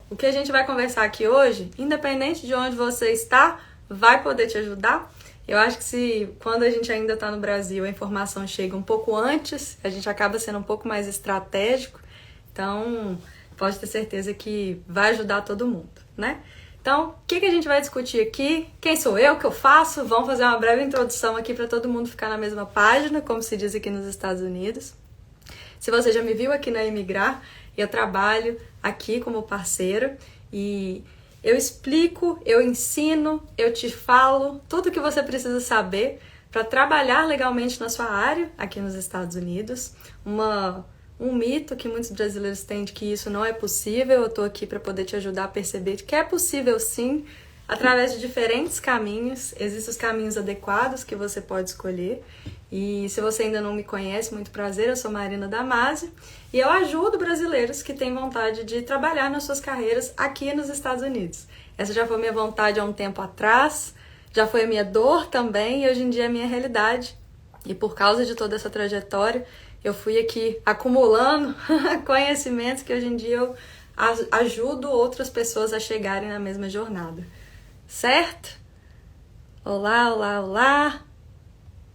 O que a gente vai conversar aqui hoje, independente de onde você está, vai poder te ajudar. Eu acho que quando a gente ainda está no Brasil, a informação chega um pouco antes, a gente acaba sendo um pouco mais estratégico. Então, pode ter certeza que vai ajudar todo mundo, né? Então, o que a gente vai discutir aqui? Quem sou eu? O que eu faço? Vamos fazer uma breve introdução aqui para todo mundo ficar na mesma página, como se diz aqui nos Estados Unidos. Se você já me viu aqui na Imigrar, eu trabalho aqui como parceira e eu explico, eu ensino, eu te falo tudo o que você precisa saber para trabalhar legalmente na sua área aqui nos Estados Unidos. Um mito que muitos brasileiros têm de que isso não é possível. Eu estou aqui para poder te ajudar a perceber que é possível sim, através de diferentes caminhos. Existem os caminhos adequados que você pode escolher. E se você ainda não me conhece, muito prazer, eu sou Marina Damasio e eu ajudo brasileiros que têm vontade de trabalhar nas suas carreiras aqui nos Estados Unidos. Essa já foi minha vontade há um tempo atrás, já foi a minha dor também e hoje em dia é a minha realidade. E por causa de toda essa trajetória, eu fui aqui acumulando conhecimentos que hoje em dia eu ajudo outras pessoas a chegarem na mesma jornada. Certo? Olá, olá, olá!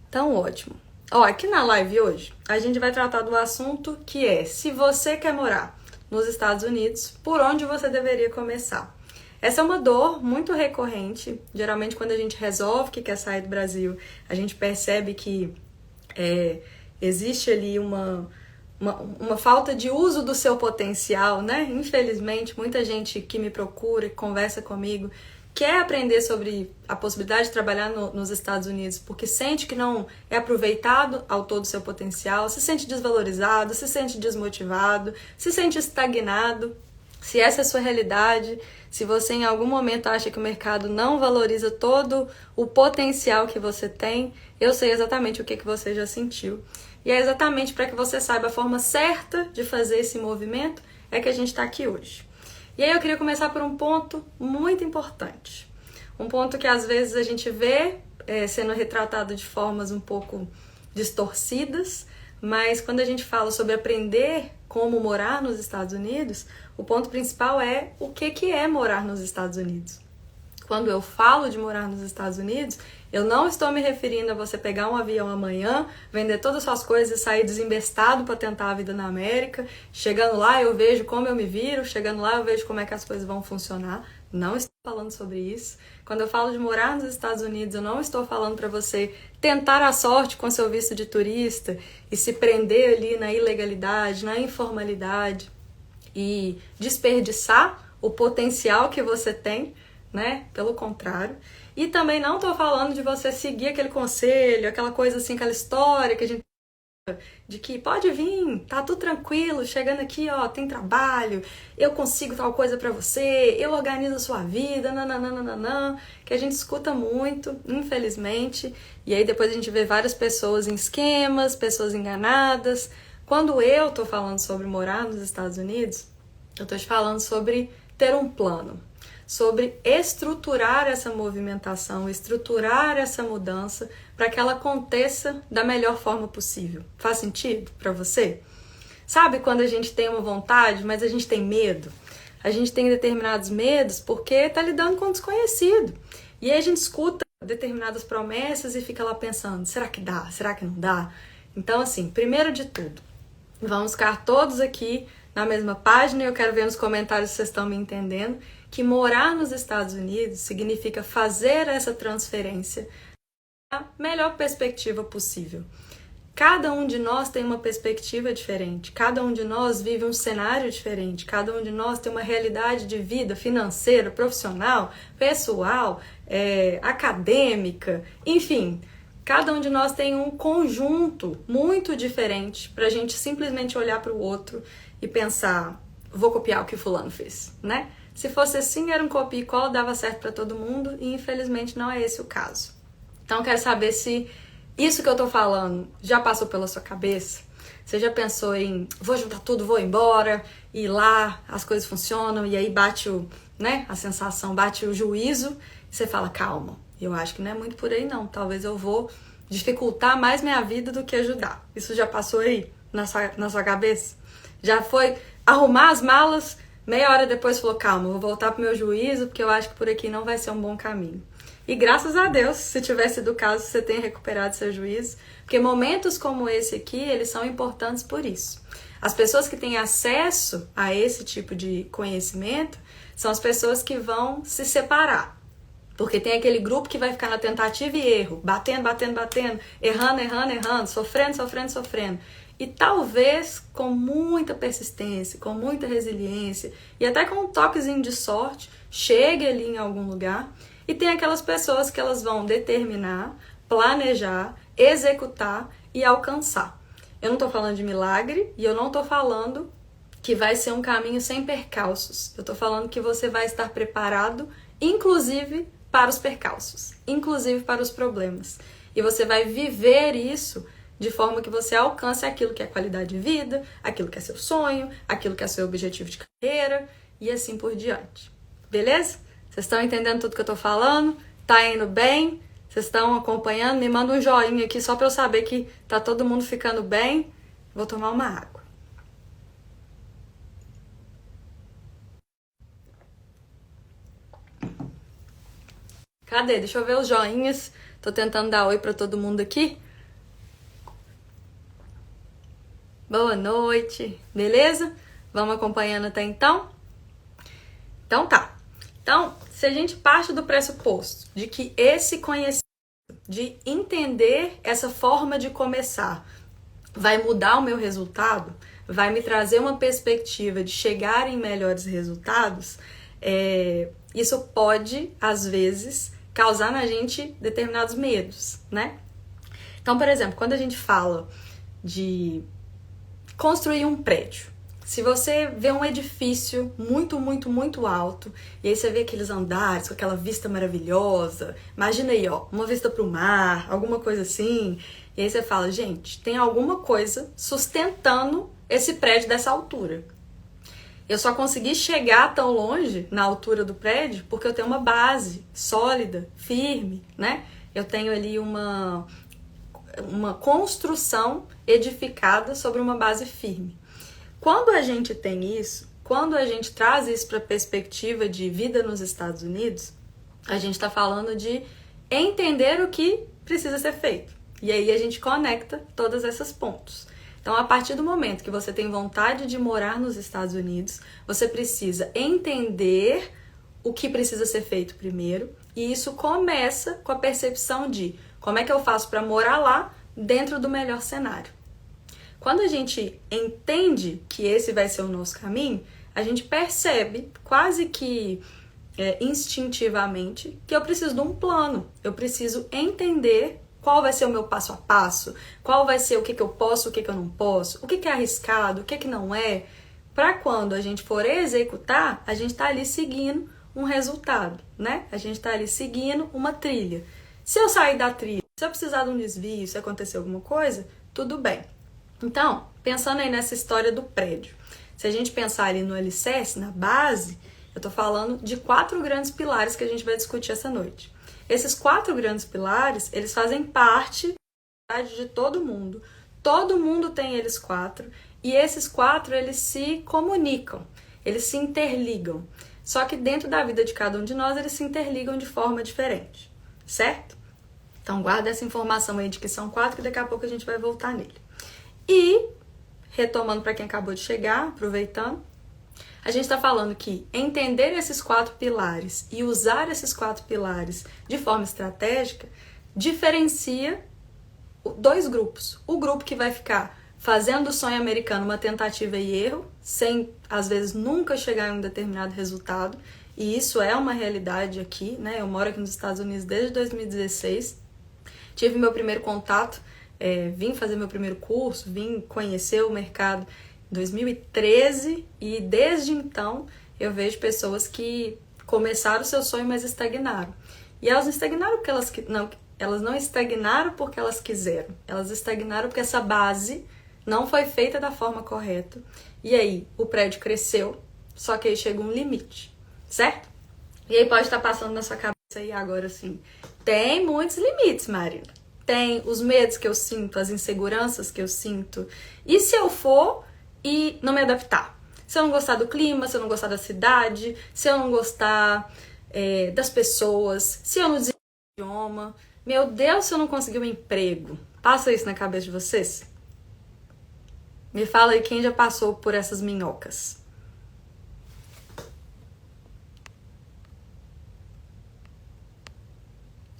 Então, ótimo. Aqui na live hoje, a gente vai tratar do assunto que é: se você quer morar nos Estados Unidos, por onde você deveria começar? Essa é uma dor muito recorrente. Geralmente, quando a gente resolve que quer sair do Brasil, a gente percebe que existe ali uma falta de uso do seu potencial, né? Infelizmente, muita gente que me procura, que conversa comigo, quer aprender sobre a possibilidade de trabalhar nos Estados Unidos porque sente que não é aproveitado ao todo o seu potencial, se sente desvalorizado, se sente desmotivado, se sente estagnado. Se essa é a sua realidade, se você em algum momento acha que o mercado não valoriza todo o potencial que você tem, eu sei exatamente o que você já sentiu. E é exatamente para que você saiba a forma certa de fazer esse movimento é que a gente está aqui hoje. E aí eu queria começar por um ponto muito importante. Um ponto que às vezes a gente vê sendo retratado de formas um pouco distorcidas, mas quando a gente fala sobre aprender como morar nos Estados Unidos, o ponto principal é o que é morar nos Estados Unidos. Quando eu falo de morar nos Estados Unidos, eu não estou me referindo a você pegar um avião amanhã, vender todas as suas coisas e sair desembestado para tentar a vida na América. Chegando lá eu vejo como eu me viro, chegando lá eu vejo como é que as coisas vão funcionar. Não estou falando sobre isso. Quando eu falo de morar nos Estados Unidos, eu não estou falando para você tentar a sorte com seu visto de turista e se prender ali na ilegalidade, na informalidade e desperdiçar o potencial que você tem, né? Pelo contrário. E também não tô falando de você seguir aquele conselho, aquela coisa assim, aquela história que a gente de que pode vir, tá tudo tranquilo, chegando aqui, tem trabalho, eu consigo tal coisa pra você, eu organizo a sua vida, nananana, que a gente escuta muito, infelizmente, e aí depois a gente vê várias pessoas em esquemas, pessoas enganadas. Quando eu tô falando sobre morar nos Estados Unidos, eu tô te falando sobre ter um plano, sobre estruturar essa movimentação, estruturar essa mudança para que ela aconteça da melhor forma possível. Faz sentido para você? Sabe quando a gente tem uma vontade, mas a gente tem medo? A gente tem determinados medos porque está lidando com o desconhecido. E aí a gente escuta determinadas promessas e fica lá pensando, será que dá? Será que não dá? Então, assim, primeiro de tudo, vamos ficar todos aqui na mesma página e eu quero ver nos comentários se vocês estão me entendendo que morar nos Estados Unidos significa fazer essa transferência da melhor perspectiva possível. Cada um de nós tem uma perspectiva diferente, cada um de nós vive um cenário diferente, cada um de nós tem uma realidade de vida financeira, profissional, pessoal, acadêmica, enfim. Cada um de nós tem um conjunto muito diferente para a gente simplesmente olhar para o outro e pensar, vou copiar o que fulano fez, né? Se fosse assim, era um copia e cola, dava certo para todo mundo e infelizmente não é esse o caso. Então, eu quero saber se isso que eu tô falando já passou pela sua cabeça. Você já pensou em, vou juntar tudo, vou embora, e lá as coisas funcionam, e aí bate a sensação, bate o juízo, e você fala, calma, eu acho que não é muito por aí não, talvez eu vou dificultar mais minha vida do que ajudar. Isso já passou aí na sua cabeça? Já foi arrumar as malas, Meia hora depois falou, calma, vou voltar pro meu juízo, porque eu acho que por aqui não vai ser um bom caminho. E graças a Deus, se tivesse sido o caso, você tenha recuperado seu juízo, porque momentos como esse aqui, eles são importantes por isso. As pessoas que têm acesso a esse tipo de conhecimento são as pessoas que vão se separar. Porque tem aquele grupo que vai ficar na tentativa e erro, batendo, errando, sofrendo. E talvez com muita persistência, com muita resiliência e até com um toquezinho de sorte, chegue ali em algum lugar. E tem aquelas pessoas que elas vão determinar, planejar, executar e alcançar. Eu não tô falando de milagre e eu não tô falando que vai ser um caminho sem percalços. Eu tô falando que você vai estar preparado, inclusive para os percalços, inclusive para os problemas. E você vai viver isso de forma que você alcance aquilo que é qualidade de vida, aquilo que é seu sonho, aquilo que é seu objetivo de carreira e assim por diante. Beleza? Vocês estão entendendo tudo que eu tô falando? Tá indo bem? Vocês estão acompanhando? Me manda um joinha aqui só para eu saber que tá todo mundo ficando bem. Vou tomar uma água. Cadê? Deixa eu ver os joinhas. Tô tentando dar oi para todo mundo aqui. Boa noite. Beleza? Vamos acompanhando até então? Então tá. Então, se a gente parte do pressuposto de que esse conhecimento, de entender essa forma de começar, vai mudar o meu resultado, vai me trazer uma perspectiva de chegar em melhores resultados, isso pode, às vezes, causar na gente determinados medos, né? Então, por exemplo, quando a gente fala de construir um prédio, se você vê um edifício muito alto, e aí você vê aqueles andares com aquela vista maravilhosa, imagina aí, ó, uma vista pro mar, alguma coisa assim, e aí você fala, gente, tem alguma coisa sustentando esse prédio dessa altura. Eu só consegui chegar tão longe na altura do prédio porque eu tenho uma base sólida, firme, né? Eu tenho ali uma construção edificada sobre uma base firme. Quando a gente tem isso, quando a gente traz isso para a perspectiva de vida nos Estados Unidos, a gente está falando de entender o que precisa ser feito. E aí a gente conecta todas essas pontos. Então, a partir do momento que você tem vontade de morar nos Estados Unidos, você precisa entender o que precisa ser feito primeiro, e isso começa com a percepção de como é que eu faço para morar lá dentro do melhor cenário. Quando a gente entende que esse vai ser o nosso caminho, a gente percebe quase que instintivamente que eu preciso de um plano, eu preciso entender qual vai ser o meu passo a passo, qual vai ser o que eu posso, o que eu não posso, o que é arriscado, o que não é, para quando a gente for executar, a gente tá ali seguindo um resultado, né? A gente tá ali seguindo uma trilha. Se eu sair da trilha, se eu precisar de um desvio, se acontecer alguma coisa, tudo bem. Então, pensando aí nessa história do prédio, se a gente pensar ali no alicerce, na base, eu tô falando de 4 grandes pilares que a gente vai discutir essa noite. Esses 4 grandes pilares, eles fazem parte da vida de todo mundo tem eles 4, e esses 4, eles se comunicam, eles se interligam, só que dentro da vida de cada um de nós, eles se interligam de forma diferente, certo? Então, guarda essa informação aí de que são 4, que daqui a pouco a gente vai voltar nele. E, retomando para quem acabou de chegar, aproveitando, a gente está falando que entender esses 4 pilares e usar esses 4 pilares de forma estratégica diferencia 2 grupos. O grupo que vai ficar fazendo do sonho americano uma tentativa e erro, sem, às vezes, nunca chegar em um determinado resultado, e isso é uma realidade aqui, né? Eu moro aqui nos Estados Unidos desde 2016, tive meu primeiro contato, vim fazer meu primeiro curso, vim conhecer o mercado em 2013 e desde então eu vejo pessoas que começaram o seu sonho, mas estagnaram. E elas não estagnaram porque elas não estagnaram porque elas quiseram. Elas estagnaram porque essa base não foi feita da forma correta. E aí o prédio cresceu, só que aí chega um limite, certo? E aí pode estar passando na sua cabeça aí agora assim, tem muitos limites, Marina. Tem os medos que eu sinto, as inseguranças que eu sinto. E se eu for e não me adaptar? se eu não gostar do clima, se eu não gostar da cidade, se eu não gostar das pessoas, se eu não desenvolver o idioma, meu Deus, se eu não conseguir um emprego. Passa isso na cabeça de vocês? Me fala aí quem já passou por essas minhocas.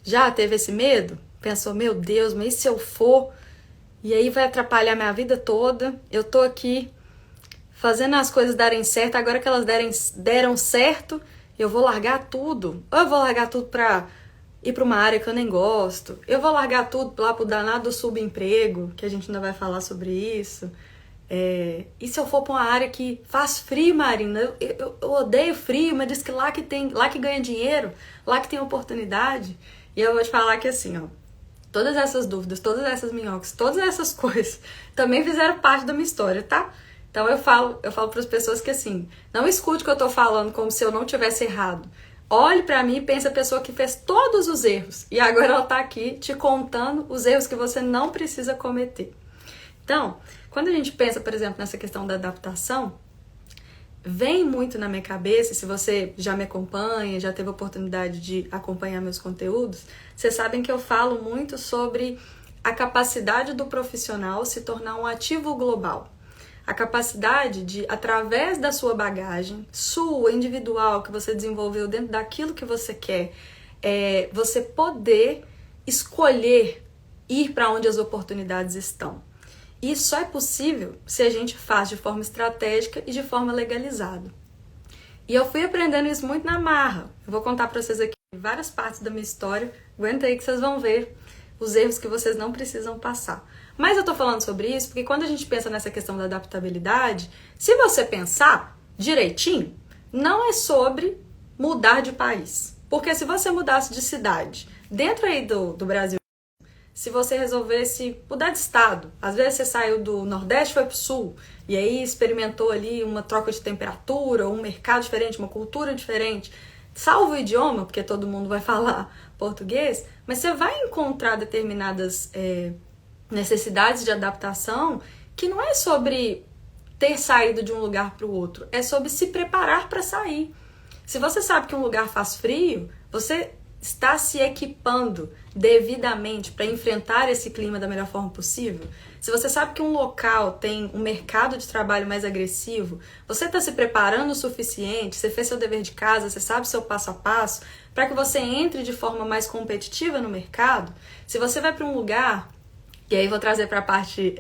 Já teve esse medo? Pensou, meu Deus, mas e se eu for? E aí vai atrapalhar minha vida toda. Eu tô aqui fazendo as coisas darem certo. Agora que elas deram certo, eu vou largar tudo. Ou eu vou largar tudo pra ir pra uma área que eu nem gosto. Eu vou largar tudo lá pro danado do subemprego, que a gente ainda vai falar sobre isso. E se eu for pra uma área que faz frio, Marina? Eu odeio frio, mas diz que lá que ganha dinheiro, lá que tem oportunidade. E eu vou te falar que assim, ó, todas essas dúvidas, todas essas minhocas, todas essas coisas também fizeram parte da minha história, tá? Então eu falo para as pessoas que assim, não escute o que eu tô falando como se eu não tivesse errado. Olhe pra mim e pense a pessoa que fez todos os erros e agora ela tá aqui te contando os erros que você não precisa cometer. Então, quando a gente pensa, por exemplo, nessa questão da adaptação, vem muito na minha cabeça, se você já me acompanha, já teve a oportunidade de acompanhar meus conteúdos, vocês sabem que eu falo muito sobre a capacidade do profissional se tornar um ativo global. A capacidade de, através da sua bagagem, sua, individual, que você desenvolveu dentro daquilo que você quer, você poder escolher ir para onde as oportunidades estão. Isso só é possível se a gente faz de forma estratégica e de forma legalizada. E eu fui aprendendo isso muito na marra. Eu vou contar para vocês aqui várias partes da minha história. Aguenta aí que vocês vão ver os erros que vocês não precisam passar. Mas eu tô falando sobre isso porque quando a gente pensa nessa questão da adaptabilidade, se você pensar direitinho, não é sobre mudar de país. Porque se você mudasse de cidade, dentro aí do Brasil, se você resolvesse mudar de estado, às vezes você saiu do Nordeste e foi pro Sul, e aí experimentou ali uma troca de temperatura, um mercado diferente, uma cultura diferente, salvo o idioma, porque todo mundo vai falar português, mas você vai encontrar determinadas necessidades de adaptação que não é sobre ter saído de um lugar para o outro, é sobre se preparar para sair. Se você sabe que um lugar faz frio, você está se equipando devidamente para enfrentar esse clima da melhor forma possível. Se você sabe que um local tem um mercado de trabalho mais agressivo, você está se preparando o suficiente, você fez seu dever de casa, você sabe seu passo a passo, para que você entre de forma mais competitiva no mercado. Se você vai para um lugar, e aí vou trazer para a parte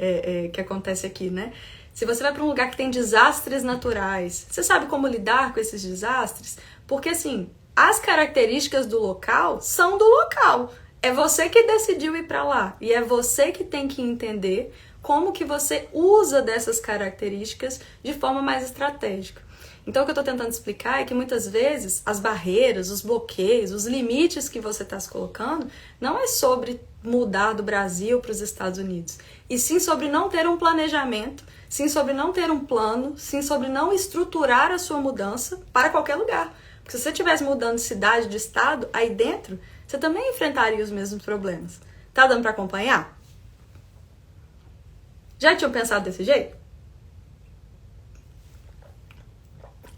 que acontece aqui, né? Se você vai para um lugar que tem desastres naturais, você sabe como lidar com esses desastres? Porque assim, as características do local são do local. É você que decidiu ir para lá e é você que tem que entender como que você usa dessas características de forma mais estratégica. Então o que eu estou tentando explicar é que muitas vezes as barreiras, os bloqueios, os limites que você está se colocando não é sobre mudar do Brasil para os Estados Unidos, e sim sobre não ter um planejamento, sim sobre não ter um plano, sim sobre não estruturar a sua mudança para qualquer lugar. Porque se você estivesse mudando de cidade, de estado, aí dentro, você também enfrentaria os mesmos problemas. Tá dando para acompanhar? Já tinham pensado desse jeito?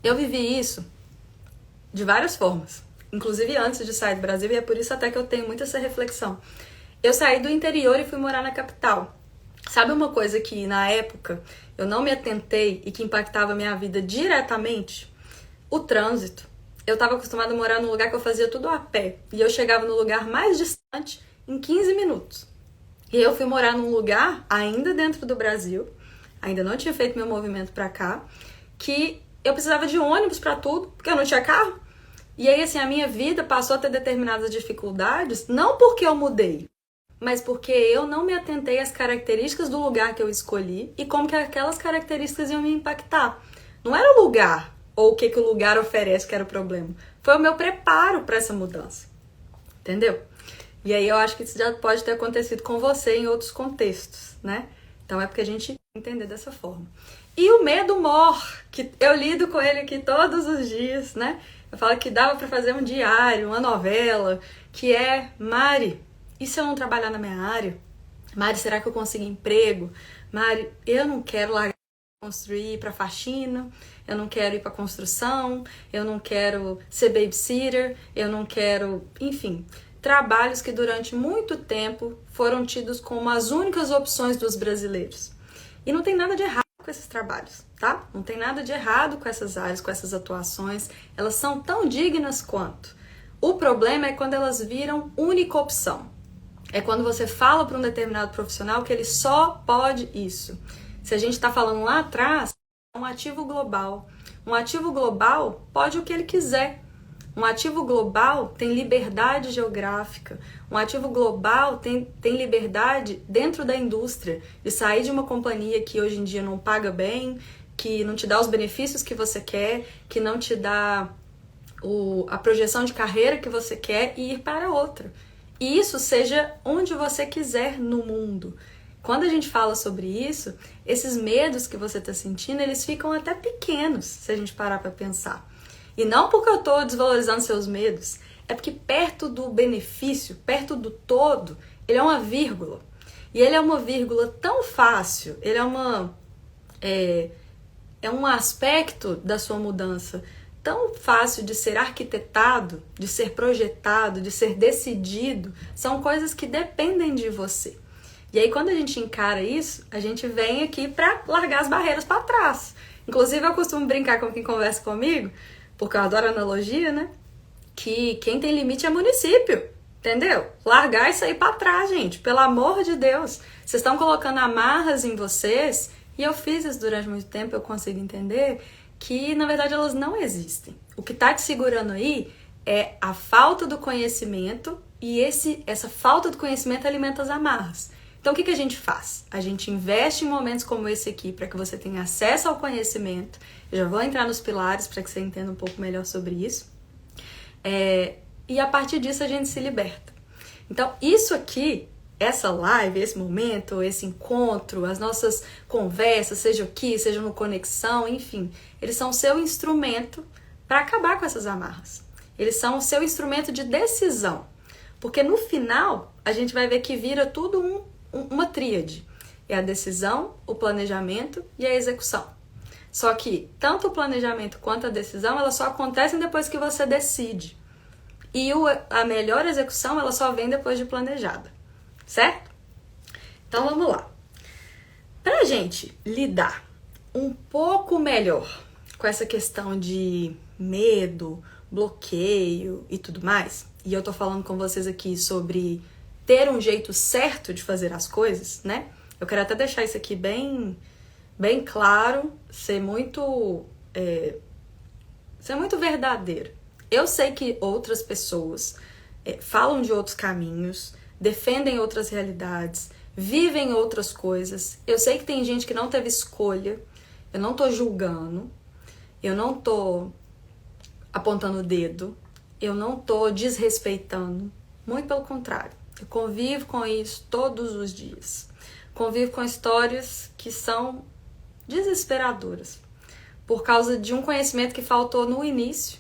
Eu vivi isso de várias formas, inclusive antes de sair do Brasil, e é por isso até que eu tenho muito essa reflexão. Eu saí do interior e fui morar na capital. Sabe uma coisa que na época eu não me atentei e que impactava a minha vida diretamente? O trânsito. Eu estava acostumada a morar num lugar que eu fazia tudo a pé, e eu chegava no lugar mais distante em 15 minutos. E eu fui morar num lugar, ainda dentro do Brasil, ainda não tinha feito meu movimento pra cá, que eu precisava de ônibus pra tudo, porque eu não tinha carro. E aí, assim, a minha vida passou a ter determinadas dificuldades, não porque eu mudei, mas porque eu não me atentei às características do lugar que eu escolhi e como que aquelas características iam me impactar. Não era o lugar ou o que o lugar oferece que era o problema. Foi o meu preparo para essa mudança. Entendeu? E aí eu acho que isso já pode ter acontecido com você em outros contextos, né? Então é porque a gente entender dessa forma. E o medo mor, que eu lido com ele aqui todos os dias, né? Eu falo que dava para fazer um diário, uma novela, que é: Mari, e se eu não trabalhar na minha área? Mari, será que eu consigo emprego? Mari, eu não quero largar construir para faxina, eu não quero ir para construção, eu não quero ser babysitter, eu não quero, enfim, trabalhos que durante muito tempo foram tidos como as únicas opções dos brasileiros. E não tem nada de errado com esses trabalhos, tá? Não tem nada de errado com essas áreas, com essas atuações, elas são tão dignas quanto. O problema é quando elas viram única opção. É quando você fala para um determinado profissional que ele só pode isso. Se a gente está falando lá atrás, um ativo global. Um ativo global pode o que ele quiser. Um ativo global tem liberdade geográfica. Um ativo global tem liberdade dentro da indústria, de sair de uma companhia que hoje em dia não paga bem, que não te dá os benefícios que você quer, que não te dá a projeção de carreira que você quer e ir para outra. E isso seja onde você quiser no mundo. Quando a gente fala sobre isso, esses medos que você está sentindo, eles ficam até pequenos, se a gente parar para pensar. E não porque eu estou desvalorizando seus medos, é porque perto do benefício, perto do todo, ele é uma vírgula. E ele é uma vírgula tão fácil, ele é um aspecto da sua mudança tão fácil de ser arquitetado, de ser projetado, de ser decidido, são coisas que dependem de você. E aí, quando a gente encara isso, a gente vem aqui para largar as barreiras para trás. Inclusive, eu costumo brincar com quem conversa comigo, porque eu adoro analogia, né? Que quem tem limite é município, entendeu? Largar isso aí para trás, gente. Pelo amor de Deus. Vocês estão colocando amarras em vocês, e eu fiz isso durante muito tempo, eu consigo entender que, na verdade, elas não existem. O que está te segurando aí é a falta do conhecimento, e essa falta do conhecimento alimenta as amarras. Então, o que a gente faz? A gente investe em momentos como esse aqui para que você tenha acesso ao conhecimento. Eu já vou entrar nos pilares para que você entenda um pouco melhor sobre isso. E a partir disso a gente se liberta. Então, isso aqui, essa live, esse momento, esse encontro, as nossas conversas, seja aqui, seja no Conexão, enfim, eles são o seu instrumento para acabar com essas amarras. Eles são o seu instrumento de decisão. Porque no final, a gente vai ver que vira tudo uma tríade. É a decisão, o planejamento e a execução. Só que tanto o planejamento quanto a decisão, elas só acontecem depois que você decide. E a melhor execução, ela só vem depois de planejada. Certo? Então vamos lá. Pra gente lidar um pouco melhor com essa questão de medo, bloqueio e tudo mais, e eu tô falando com vocês aqui sobre ter um jeito certo de fazer as coisas, né? Eu quero até deixar isso aqui bem claro, ser muito verdadeiro. Eu sei que outras pessoas falam de outros caminhos, defendem outras realidades, vivem outras coisas. Eu sei que tem gente que não teve escolha, eu não tô julgando, eu não tô apontando o dedo, eu não tô desrespeitando, muito pelo contrário. Eu convivo com isso todos os dias. Convivo com histórias que são desesperadoras, por causa de um conhecimento que faltou no início,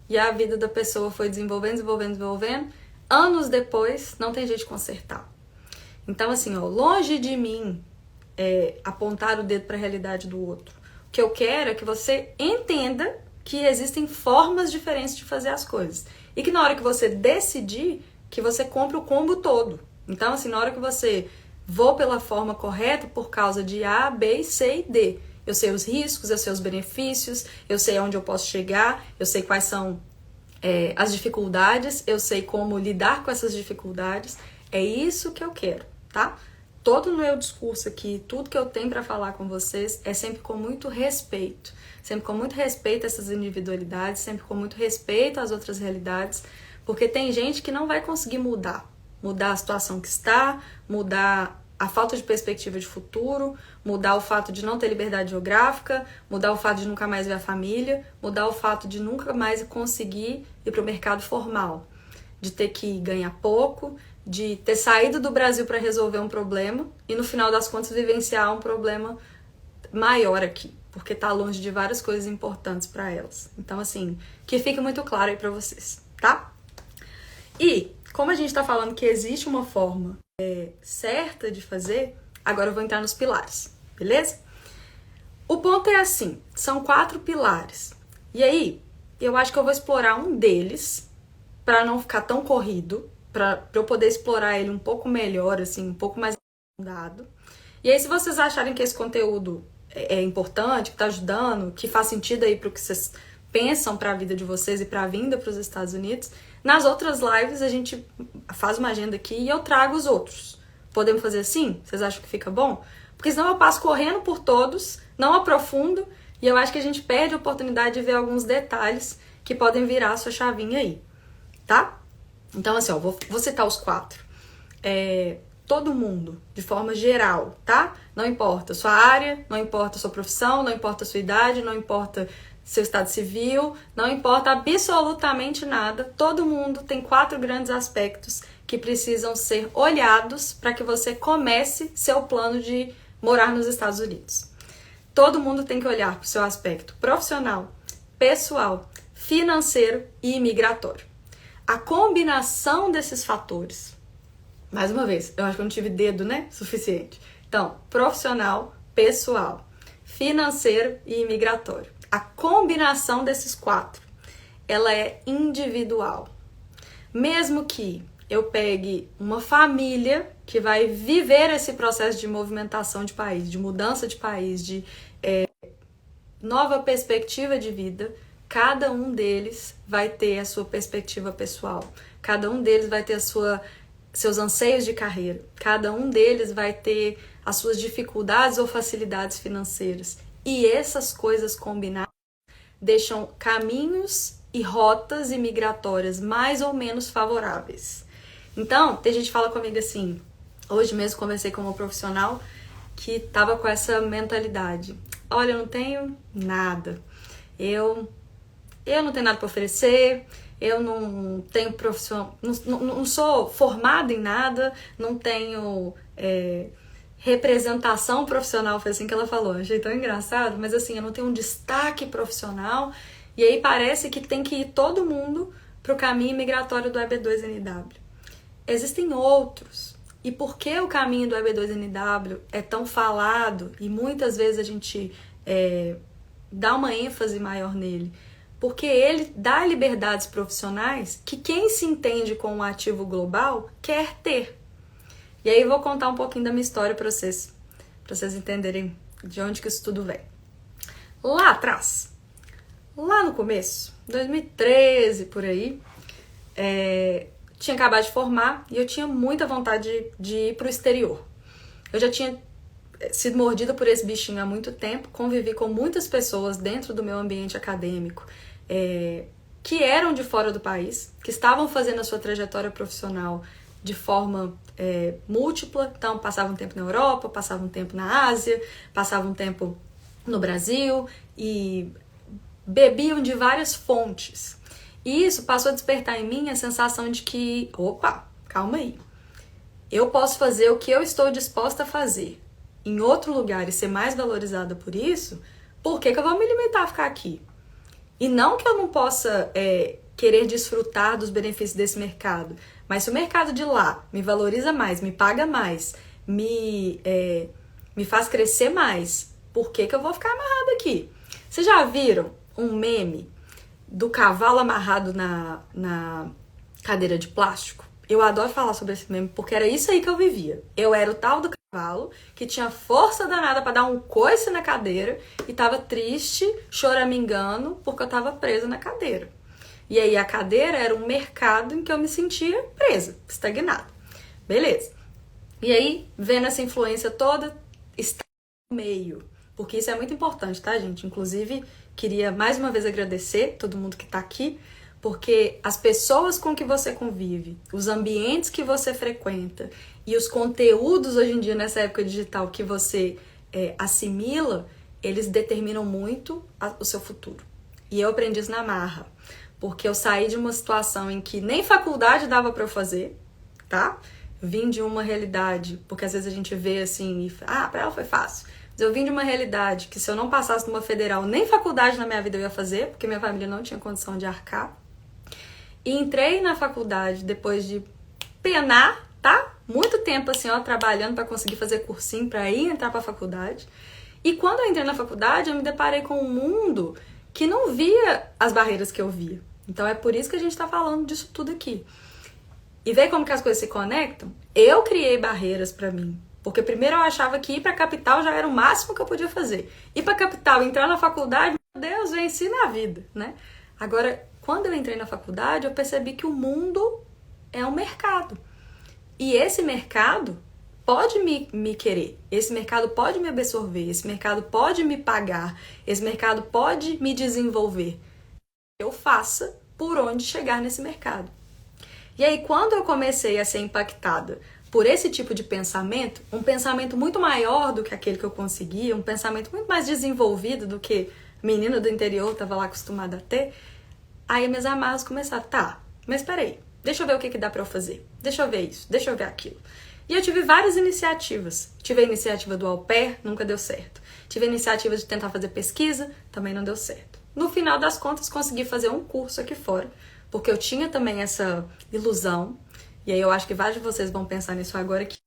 e a vida da pessoa foi desenvolvendo, anos depois, não tem jeito de consertar. Então, assim, longe de mim apontar o dedo para a realidade do outro. O que eu quero é que você entenda que existem formas diferentes de fazer as coisas. E que na hora que você decidir, que você compre o combo todo. Então, assim, na hora que você vou pela forma correta por causa de A, B, C e D. Eu sei os riscos, eu sei os benefícios, eu sei aonde eu posso chegar, eu sei quais são as dificuldades, eu sei como lidar com essas dificuldades. É isso que eu quero, tá? Todo o meu discurso aqui, tudo que eu tenho para falar com vocês é sempre com muito respeito. Sempre com muito respeito a essas individualidades, sempre com muito respeito às outras realidades, porque tem gente que não vai conseguir mudar a situação que está, mudar a falta de perspectiva de futuro, mudar o fato de não ter liberdade geográfica, mudar o fato de nunca mais ver a família, mudar o fato de nunca mais conseguir ir para o mercado formal, de ter que ganhar pouco, de ter saído do Brasil para resolver um problema e no final das contas vivenciar um problema maior aqui, porque tá longe de várias coisas importantes para elas. Então, assim, que fique muito claro aí para vocês, tá? E como a gente tá falando que existe uma forma certa de fazer, agora eu vou entrar nos pilares, beleza? O ponto é assim, são 4 pilares. E aí, eu acho que eu vou explorar um deles para não ficar tão corrido, para eu poder explorar ele um pouco melhor, assim, um pouco mais aprofundado. E aí, se vocês acharem que esse conteúdo é importante, que tá ajudando, que faz sentido aí pro que vocês pensam para a vida de vocês e para a vinda para os Estados Unidos, nas outras lives a gente faz uma agenda aqui e eu trago os outros. Podemos fazer assim? Vocês acham que fica bom? Porque senão eu passo correndo por todos, não aprofundo, e eu acho que a gente perde a oportunidade de ver alguns detalhes que podem virar a sua chavinha aí, tá? Então, assim, ó, vou citar os 4. Todo mundo, de forma geral, tá? Não importa a sua área, não importa a sua profissão, não importa a sua idade, não importa seu estado civil, não importa absolutamente nada. Todo mundo tem 4 grandes aspectos que precisam ser olhados para que você comece seu plano de morar nos Estados Unidos. Todo mundo tem que olhar para o seu aspecto profissional, pessoal, financeiro e imigratório. A combinação desses fatores, mais uma vez, eu acho que eu não tive dedo, né, suficiente. Então, profissional, pessoal, financeiro e imigratório. A combinação desses 4, ela é individual. Mesmo que eu pegue uma família que vai viver esse processo de movimentação de país, de mudança de país, de nova perspectiva de vida, cada um deles vai ter a sua perspectiva pessoal, cada um deles vai ter seus anseios de carreira, cada um deles vai ter as suas dificuldades ou facilidades financeiras. E essas coisas combinadas deixam caminhos e rotas imigratórias mais ou menos favoráveis. Então, tem gente que fala comigo assim, hoje mesmo conversei com uma profissional que estava com essa mentalidade. Olha, eu não tenho nada. Eu não tenho nada para oferecer, eu não tenho profissão, não sou formada em nada, não tenho representação profissional, foi assim que ela falou. Achei tão engraçado, mas assim, eu não tenho um destaque profissional, e aí parece que tem que ir todo mundo para o caminho migratório do EB2NW. Existem outros. E por que o caminho do EB2NW é tão falado e muitas vezes a gente dá uma ênfase maior nele? Porque ele dá liberdades profissionais que quem se entende com um ativo global quer ter. E aí eu vou contar um pouquinho da minha história para vocês entenderem de onde que isso tudo vem. Lá atrás, lá no começo, 2013 por aí, tinha acabado de formar e eu tinha muita vontade de ir para o exterior. Eu já tinha sido mordida por esse bichinho há muito tempo, convivi com muitas pessoas dentro do meu ambiente acadêmico que eram de fora do país, que estavam fazendo a sua trajetória profissional de forma múltipla, então passavam um tempo na Europa, passavam um tempo na Ásia, passavam um tempo no Brasil e bebiam de várias fontes. E isso passou a despertar em mim a sensação de que, opa, calma aí, eu posso fazer o que eu estou disposta a fazer em outro lugar e ser mais valorizada por isso, por que eu vou me limitar a ficar aqui? E não que eu não possa querer desfrutar dos benefícios desse mercado, mas se o mercado de lá me valoriza mais, me paga mais, me faz crescer mais, por que eu vou ficar amarrada aqui? Vocês já viram um meme do cavalo amarrado na cadeira de plástico? Eu adoro falar sobre esse meme porque era isso aí que eu vivia. Eu era o tal do cavalo que tinha força danada para dar um coice na cadeira e tava triste, choramingando porque eu tava presa na cadeira. E aí a cadeira era um mercado em que eu me sentia presa, estagnada. Beleza. E aí, vendo essa influência toda, está no meio. Porque isso é muito importante, tá, gente? Inclusive, queria mais uma vez agradecer todo mundo que tá aqui, porque as pessoas com que você convive, os ambientes que você frequenta e os conteúdos hoje em dia, nessa época digital, que você assimila, eles determinam muito o seu futuro. E eu aprendi isso na marra, porque eu saí de uma situação em que nem faculdade dava pra eu fazer, tá? Vim de uma realidade, porque às vezes a gente vê assim, pra ela foi fácil. Mas eu vim de uma realidade que se eu não passasse numa federal, nem faculdade na minha vida eu ia fazer, porque minha família não tinha condição de arcar. E entrei na faculdade depois de penar, tá? Muito tempo assim, ó, trabalhando pra conseguir fazer cursinho, pra ir entrar pra faculdade. E quando eu entrei na faculdade, eu me deparei com um mundo que não via as barreiras que eu via. Então é por isso que a gente está falando disso tudo aqui. E vê como que as coisas se conectam? Eu criei barreiras para mim. Porque primeiro eu achava que ir para a capital já era o máximo que eu podia fazer. Ir para a capital, entrar na faculdade, meu Deus, venci na vida, né? Agora, quando eu entrei na faculdade, eu percebi que o mundo é um mercado. E esse mercado pode me querer, esse mercado pode me absorver, esse mercado pode me pagar, esse mercado pode me desenvolver. Eu faça por onde chegar nesse mercado. E aí, quando eu comecei a ser impactada por esse tipo de pensamento, um pensamento muito maior do que aquele que eu conseguia, um pensamento muito mais desenvolvido do que a menina do interior estava lá acostumada a ter, aí minhas amarras começaram, tá, mas peraí, deixa eu ver o que dá pra eu fazer, deixa eu ver isso, deixa eu ver aquilo. E eu tive várias iniciativas. Tive a iniciativa do au pair, nunca deu certo. Tive a iniciativa de tentar fazer pesquisa, também não deu certo. No final das contas, consegui fazer um curso aqui fora, porque eu tinha também essa ilusão, e aí eu acho que vários de vocês vão pensar nisso agora, que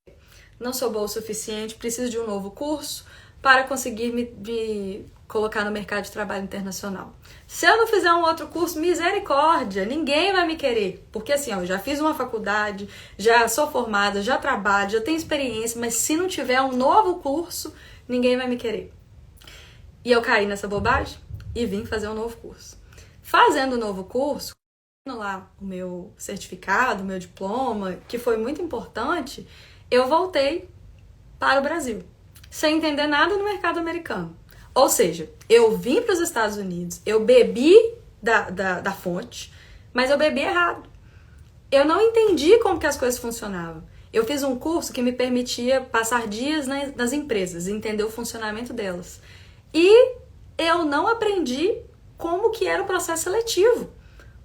não sou boa o suficiente, preciso de um novo curso para conseguir me colocar no mercado de trabalho internacional. Se eu não fizer um outro curso, misericórdia, ninguém vai me querer. Porque assim, ó, eu já fiz uma faculdade, já sou formada, já trabalho, já tenho experiência, mas se não tiver um novo curso, ninguém vai me querer. E eu caí nessa bobagem e vim fazer um novo curso. Fazendo o novo curso, lá o meu certificado, o meu diploma, que foi muito importante, eu voltei para o Brasil, sem entender nada no mercado americano. Ou seja, eu vim para os Estados Unidos, eu bebi da fonte, mas eu bebi errado. Eu não entendi como que as coisas funcionavam. Eu fiz um curso que me permitia passar dias nas empresas, entender o funcionamento delas. E eu não aprendi como que era o processo seletivo.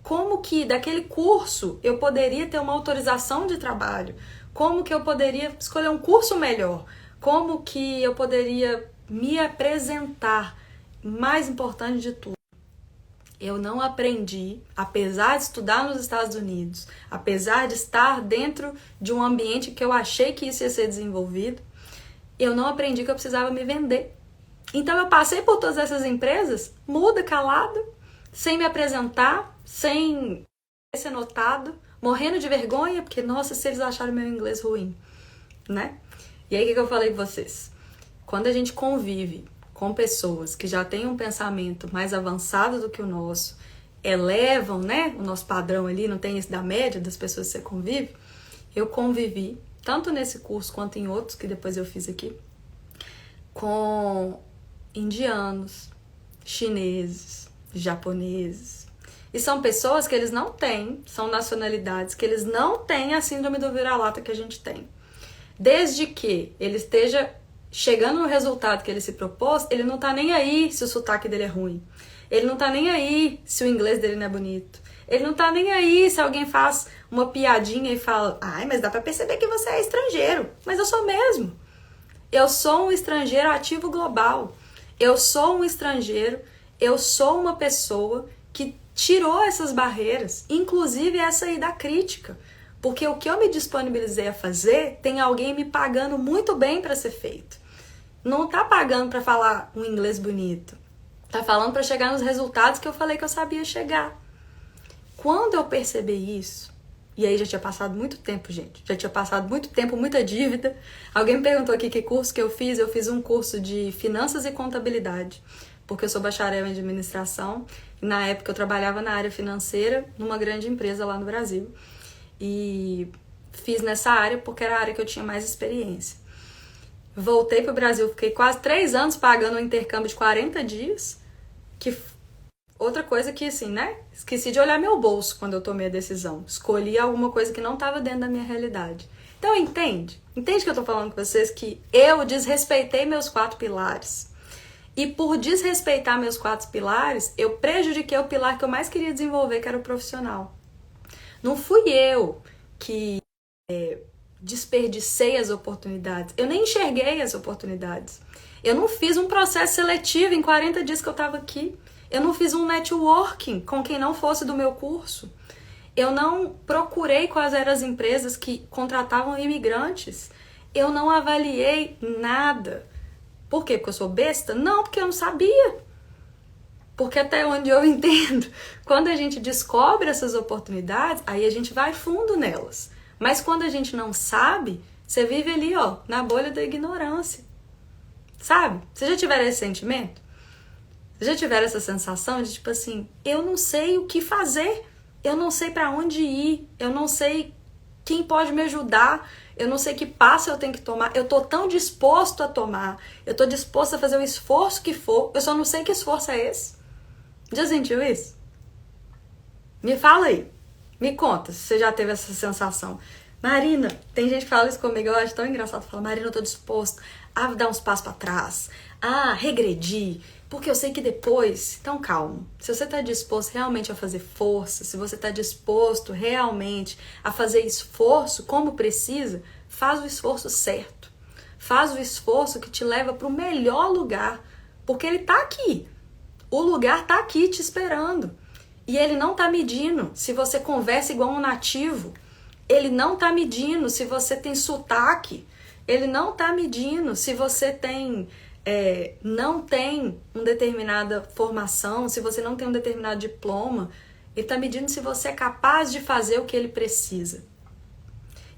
Como que daquele curso eu poderia ter uma autorização de trabalho. Como que eu poderia escolher um curso melhor. Como que eu poderia me apresentar. Mais importante de tudo, eu não aprendi, apesar de estudar nos Estados Unidos, apesar de estar dentro de um ambiente que eu achei que isso ia ser desenvolvido, eu não aprendi que eu precisava me vender. Então eu passei por todas essas empresas, muda, calada, sem me apresentar, sem ser notado, morrendo de vergonha, porque, nossa, se eles acharam meu inglês ruim, né? E aí, o que eu falei pra vocês? Quando a gente convive com pessoas que já têm um pensamento mais avançado do que o nosso, elevam, né, o nosso padrão ali, não tem esse da média das pessoas que você convive, eu convivi, tanto nesse curso quanto em outros que depois eu fiz aqui, com indianos, chineses, japoneses. E são pessoas que eles não têm, são nacionalidades que eles não têm a síndrome do vira-lata que a gente tem. Desde que ele esteja chegando no resultado que ele se propôs, ele não tá nem aí se o sotaque dele é ruim. Ele não tá nem aí se o inglês dele não é bonito. Ele não tá nem aí se alguém faz uma piadinha e fala, ai, mas dá pra perceber que você é estrangeiro. Mas eu sou mesmo. Eu sou um estrangeiro ativo global. Eu sou um estrangeiro, eu sou uma pessoa que tirou essas barreiras, inclusive essa aí da crítica. Porque o que eu me disponibilizei a fazer, tem alguém me pagando muito bem para ser feito. Não tá pagando para falar um inglês bonito. Tá falando para chegar nos resultados que eu falei que eu sabia chegar. Quando eu percebi isso, e aí já tinha passado muito tempo, gente. Já tinha passado muito tempo, muita dívida. Alguém me perguntou aqui que curso que eu fiz. Eu fiz um curso de finanças e contabilidade, porque eu sou bacharel em administração. E na época eu trabalhava na área financeira, numa grande empresa lá no Brasil. E fiz nessa área porque era a área que eu tinha mais experiência. Voltei para o Brasil, fiquei quase 3 anos pagando um intercâmbio de 40 dias. Que outra coisa que, assim, né? Esqueci de olhar meu bolso quando eu tomei a decisão. Escolhi alguma coisa que não estava dentro da minha realidade. Então, entende? Entende que eu tô falando com vocês que eu desrespeitei meus 4 pilares. E por desrespeitar meus 4 pilares, eu prejudiquei o pilar que eu mais queria desenvolver, que era o profissional. Não fui eu que desperdicei as oportunidades. Eu nem enxerguei as oportunidades. Eu não fiz um processo seletivo em 40 dias que eu estava aqui. Eu não fiz um networking com quem não fosse do meu curso. Eu não procurei quais eram as empresas que contratavam imigrantes. Eu não avaliei nada. Por quê? Porque eu sou besta? Não, porque eu não sabia. Porque até onde eu entendo, quando a gente descobre essas oportunidades, aí a gente vai fundo nelas. Mas quando a gente não sabe, você vive ali, ó, na bolha da ignorância. Sabe? Você já tiveram esse sentimento? Você já tiveram essa sensação de tipo assim, eu não sei o que fazer, eu não sei pra onde ir, eu não sei quem pode me ajudar, eu não sei que passo eu tenho que tomar, eu tô tão disposto a tomar, eu tô disposto a fazer o esforço que for, eu só não sei que esforço é esse. Já sentiu isso? Me fala aí, me conta se você já teve essa sensação. Marina, tem gente que fala isso comigo, eu acho tão engraçado. Fala, Marina, eu tô disposto a dar uns passos pra trás, a regredir, porque eu sei que depois... Então, calma. Se você tá disposto realmente a fazer força, se você tá disposto realmente a fazer esforço como precisa, faz o esforço certo. Faz o esforço que te leva pro melhor lugar, porque ele tá aqui. O lugar tá aqui te esperando. E ele não tá medindo se você conversa igual um nativo. Ele não tá medindo se você tem sotaque. Ele não tá medindo se você tem, não tem uma determinada formação, se você não tem um determinado diploma. Ele tá medindo se você é capaz de fazer o que ele precisa.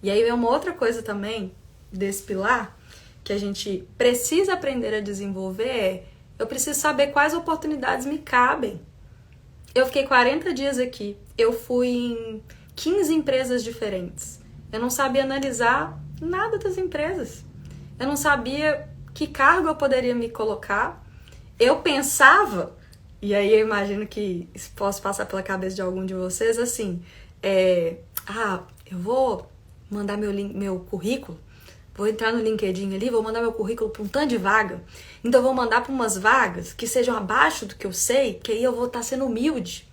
E aí é uma outra coisa também desse pilar que a gente precisa aprender a desenvolver eu preciso saber quais oportunidades me cabem. Eu fiquei 40 dias aqui, eu fui em 15 empresas diferentes. Eu não sabia analisar nada das empresas. Eu não sabia que cargo eu poderia me colocar. Eu pensava, e aí eu imagino que isso possa passar pela cabeça de algum de vocês, assim, eu vou mandar meu currículo, vou entrar no LinkedIn ali, vou mandar meu currículo para um tanto de vaga. Então eu vou mandar para umas vagas que sejam abaixo do que eu sei, que aí eu vou estar sendo humilde.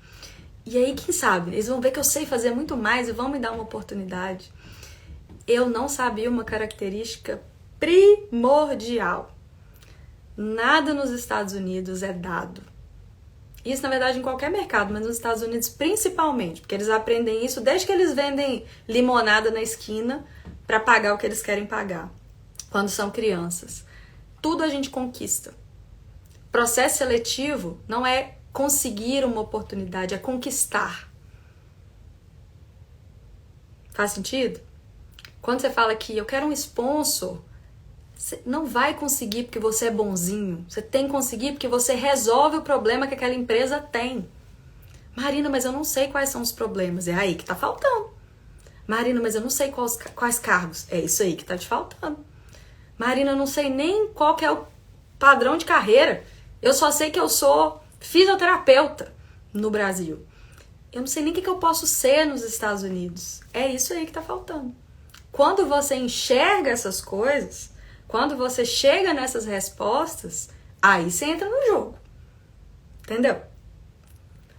E aí, quem sabe, eles vão ver que eu sei fazer muito mais e vão me dar uma oportunidade. Eu não sabia uma característica primordial. Nada nos Estados Unidos é dado. Isso, na verdade, em qualquer mercado, mas nos Estados Unidos principalmente, porque eles aprendem isso desde que eles vendem limonada na esquina para pagar o que eles querem pagar, quando são crianças. Tudo a gente conquista. Processo seletivo não é conseguir uma oportunidade, é conquistar. Faz sentido? Quando você fala que eu quero um sponsor, você não vai conseguir porque você é bonzinho. Você tem que conseguir porque você resolve o problema que aquela empresa tem. Marina, mas eu não sei quais são os problemas. É aí que tá faltando. Marina, mas eu não sei quais cargos. É isso aí que tá te faltando. Marina, eu não sei nem qual que é o padrão de carreira. Eu só sei que eu sou fisioterapeuta no Brasil. Eu não sei nem o que eu posso ser nos Estados Unidos. É isso aí que tá faltando. Quando você enxerga essas coisas, quando você chega nessas respostas, aí você entra no jogo. Entendeu?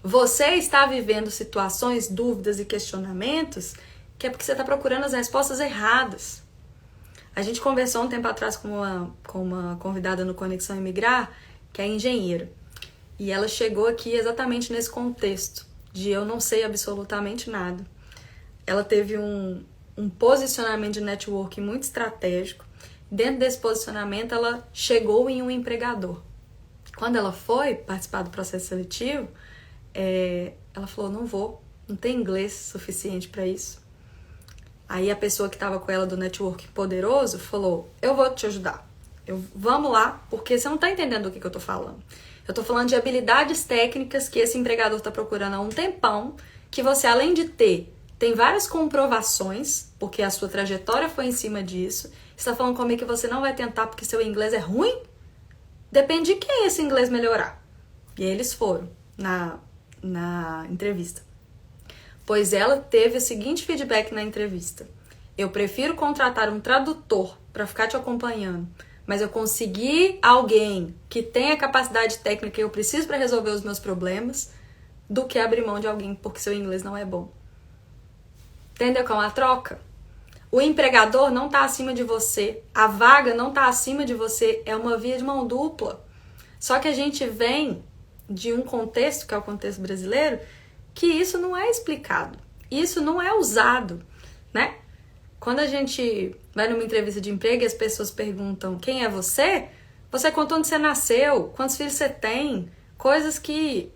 Você está vivendo situações, dúvidas e questionamentos que é porque você está procurando as respostas erradas. A gente conversou um tempo atrás com uma convidada no Conexão Imigrar, que é engenheira. E ela chegou aqui exatamente nesse contexto de eu não sei absolutamente nada. Ela teve um posicionamento de networking muito estratégico. Dentro desse posicionamento, ela chegou em um empregador. Quando ela foi participar do processo seletivo, ela falou, não tem inglês suficiente para isso. Aí a pessoa que estava com ela do network poderoso falou, eu vou te ajudar. Vamos lá, porque você não está entendendo do que eu tô falando. Eu tô falando de habilidades técnicas que esse empregador está procurando há um tempão, que você, além de tem várias comprovações, porque a sua trajetória foi em cima disso. Você está falando comigo que você não vai tentar porque seu inglês é ruim? Depende de quem esse inglês melhorar. E aí eles foram na entrevista. Pois ela teve o seguinte feedback na entrevista. Eu prefiro contratar um tradutor para ficar te acompanhando, mas eu consegui alguém que tenha a capacidade técnica que eu preciso para resolver os meus problemas, do que abrir mão de alguém porque seu inglês não é bom. Entendeu como é uma troca? O empregador não está acima de você, a vaga não está acima de você, é uma via de mão dupla. Só que a gente vem de um contexto, que é o contexto brasileiro, que isso não é explicado, isso não é usado, né? Quando a gente vai numa entrevista de emprego e as pessoas perguntam quem é você, Você conta onde você nasceu, quantos filhos você tem, coisas que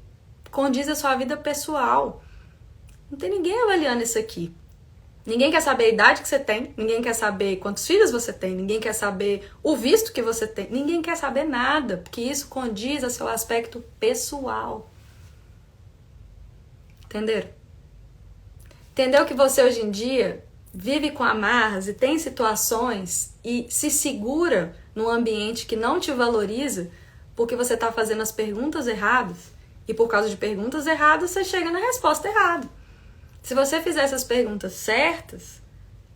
condizem a sua vida pessoal. Não tem ninguém avaliando isso aqui. Ninguém quer saber a idade que você tem, ninguém quer saber quantos filhos você tem, ninguém quer saber o visto que você tem, ninguém quer saber nada, porque isso condiz ao seu aspecto pessoal. Entenderam? Entendeu que você hoje em dia vive com amarras e tem situações e se segura num ambiente que não te valoriza porque você está fazendo as perguntas erradas e por causa de perguntas erradas você chega na resposta errada. Se você fizer essas perguntas certas,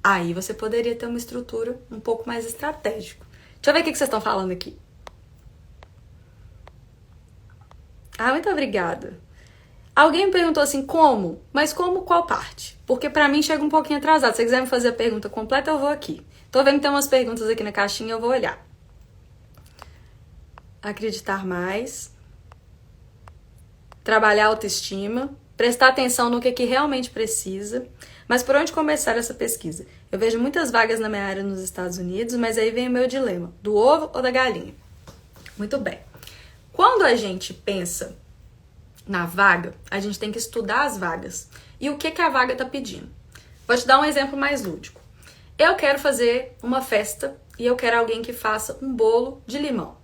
aí você poderia ter uma estrutura um pouco mais estratégica. Deixa eu ver o que vocês estão falando aqui. Ah, muito obrigada. Alguém me perguntou assim, como? Mas como qual parte? Porque pra mim chega um pouquinho atrasado. Se você quiser me fazer a pergunta completa, eu vou aqui. Tô vendo que tem umas perguntas aqui na caixinha, eu vou olhar. Acreditar mais. Trabalhar a autoestima. Prestar atenção no que realmente precisa. Mas por onde começar essa pesquisa? Eu vejo muitas vagas na minha área nos Estados Unidos, mas aí vem o meu dilema. Do ovo ou da galinha? Muito bem. Quando a gente pensa na vaga, a gente tem que estudar as vagas. E o que a vaga está pedindo? Vou te dar um exemplo mais lúdico. Eu quero fazer uma festa e eu quero alguém que faça um bolo de limão.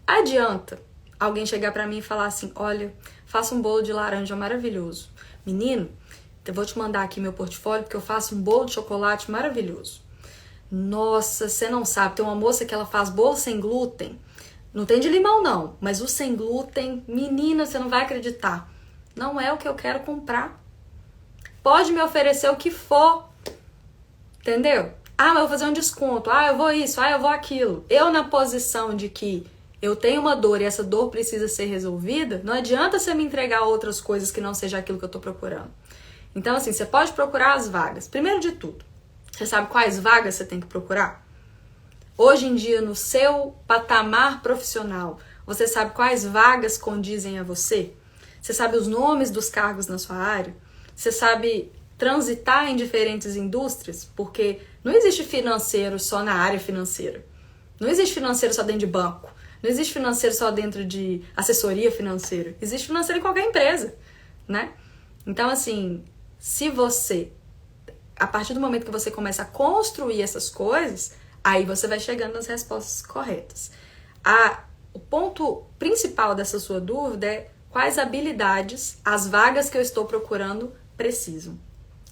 Adianta alguém chegar para mim e falar assim, olha, faça um bolo de laranja maravilhoso. Menino, eu vou te mandar aqui meu portfólio porque eu faço um bolo de chocolate maravilhoso. Nossa, você não sabe, tem uma moça que ela faz bolo sem glúten. Não tem de limão não, mas o sem glúten, menina, você não vai acreditar. Não é o que eu quero comprar. Pode me oferecer o que for, entendeu? Ah, mas eu vou fazer um desconto, ah, eu vou isso, ah, eu vou aquilo. Eu na posição de que eu tenho uma dor e essa dor precisa ser resolvida, não adianta você me entregar outras coisas que não seja aquilo que eu tô procurando. Então assim, você pode procurar as vagas. Primeiro de tudo, você sabe quais vagas você tem que procurar? Hoje em dia, no seu patamar profissional, você sabe quais vagas condizem a você? Você sabe os nomes dos cargos na sua área? Você sabe transitar em diferentes indústrias? Porque não existe financeiro só na área financeira. Não existe financeiro só dentro de banco. Não existe financeiro só dentro de assessoria financeira. Existe financeiro em qualquer empresa, né? Então, assim, se você, a partir do momento que você começa a construir essas coisas, aí você vai chegando nas respostas corretas. O ponto principal dessa sua dúvida é quais habilidades as vagas que eu estou procurando precisam.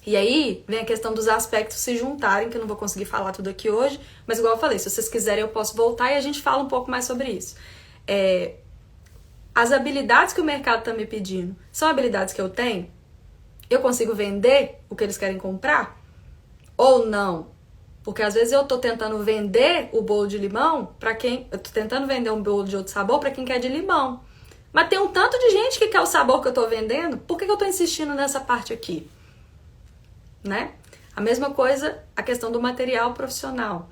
E aí vem a questão dos aspectos se juntarem, que eu não vou conseguir falar tudo aqui hoje, mas igual eu falei, se vocês quiserem eu posso voltar e a gente fala um pouco mais sobre isso. As habilidades que o mercado está me pedindo são habilidades que eu tenho? Eu consigo vender o que eles querem comprar? Ou não? Porque às vezes eu tô tentando vender o bolo de limão para quem... Eu tô tentando vender um bolo de outro sabor para quem quer de limão. Mas tem um tanto de gente que quer o sabor que eu tô vendendo, por que eu tô insistindo nessa parte aqui? Né? A mesma coisa, a questão do material profissional.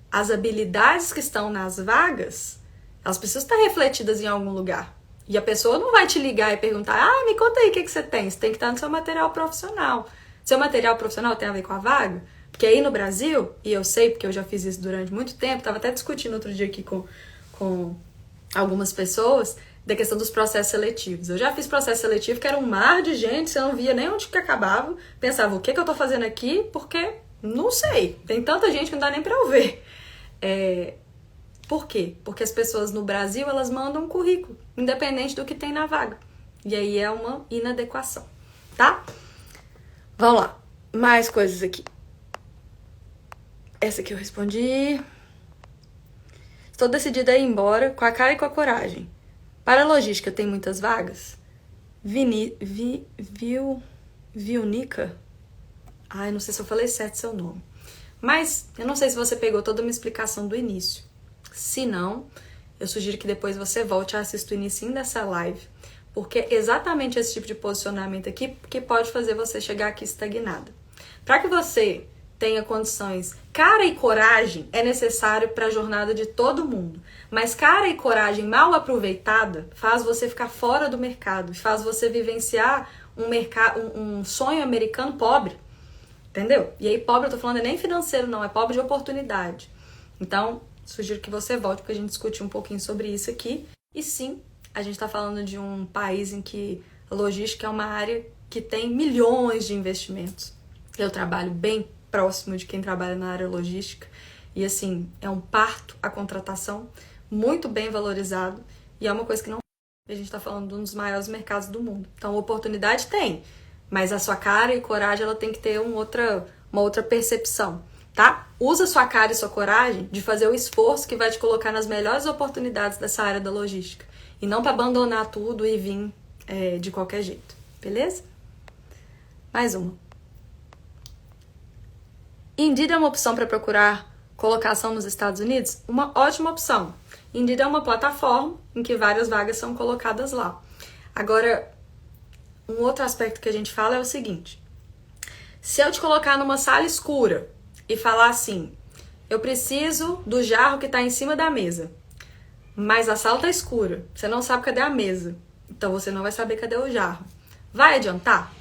As habilidades que estão nas vagas, elas precisam estar refletidas em algum lugar. E a pessoa não vai te ligar e perguntar, ah, me conta aí o que você tem. Você tem que estar no seu material profissional. Seu material profissional tem a ver com a vaga? Porque aí no Brasil, e eu sei porque eu já fiz isso durante muito tempo, estava até discutindo outro dia aqui com algumas pessoas, da questão dos processos seletivos. Eu já fiz processo seletivo que era um mar de gente, você não via nem onde que acabava, pensava, o que eu tô fazendo aqui? Porque, não sei, tem tanta gente que não dá nem pra eu ver. Por quê? Porque as pessoas no Brasil, elas mandam um currículo, independente do que tem na vaga. E aí é uma inadequação, tá? Vamos lá, mais coisas aqui. Essa aqui eu respondi. Estou decidida a ir embora com a cara e com a coragem. Para a logística tem muitas vagas? Vilnica? Ai, não sei se eu falei certo seu nome. Mas eu não sei se você pegou toda uma explicação do início. Se não, eu sugiro que depois você volte a assistir o início dessa live, porque é exatamente esse tipo de posicionamento aqui que pode fazer você chegar aqui estagnada. Para que você tenha condições, cara e coragem é necessário para a jornada de todo mundo, mas cara e coragem mal aproveitada faz você ficar fora do mercado, faz você vivenciar um sonho americano pobre, entendeu? E aí pobre eu tô falando nem financeiro não, é pobre de oportunidade. Então, sugiro que você volte para a gente discutir um pouquinho sobre isso aqui. E sim, a gente está falando de um país em que a logística é uma área que tem milhões de investimentos. Eu trabalho bem próximo de quem trabalha na área logística e, assim, é um parto a contratação, muito bem valorizado e é uma coisa que não... A gente está falando de um dos maiores mercados do mundo. Então, oportunidade tem, mas a sua cara e coragem ela tem que ter uma outra percepção, tá? Usa sua cara e sua coragem de fazer o esforço que vai te colocar nas melhores oportunidades dessa área da logística e não para abandonar tudo e vir de qualquer jeito, beleza? Mais uma. Indeed é uma opção para procurar colocação nos Estados Unidos? Uma ótima opção. Indeed é uma plataforma em que várias vagas são colocadas lá. Agora, um outro aspecto que a gente fala é o seguinte. Se eu te colocar numa sala escura e falar assim, eu preciso do jarro que está em cima da mesa, mas a sala está escura, você não sabe cadê a mesa, então você não vai saber cadê o jarro. Vai adiantar?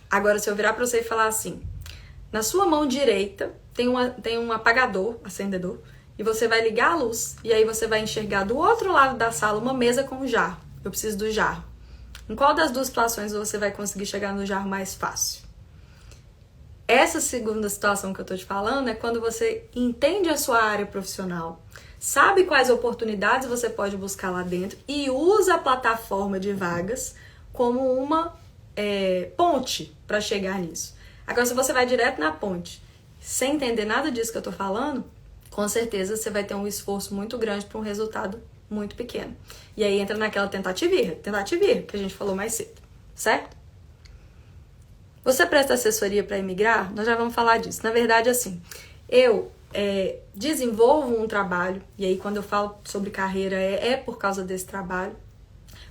Agora, se eu virar para você e falar assim, na sua mão direita tem um apagador, acendedor, e você vai ligar a luz, e aí você vai enxergar do outro lado da sala uma mesa com um jarro. Eu preciso do jarro. Em qual das duas situações você vai conseguir chegar no jarro mais fácil? Essa segunda situação que eu tô te falando é quando você entende a sua área profissional, sabe quais oportunidades você pode buscar lá dentro e usa a plataforma de vagas como uma ponte para chegar nisso. Agora, se você vai direto na ponte, sem entender nada disso que eu tô falando, com certeza você vai ter um esforço muito grande para um resultado muito pequeno. E aí entra naquela tentativa e erro que a gente falou mais cedo, certo? Você presta assessoria para imigrar? Nós já vamos falar disso. Na verdade, assim, eu desenvolvo um trabalho, e aí quando eu falo sobre carreira é por causa desse trabalho,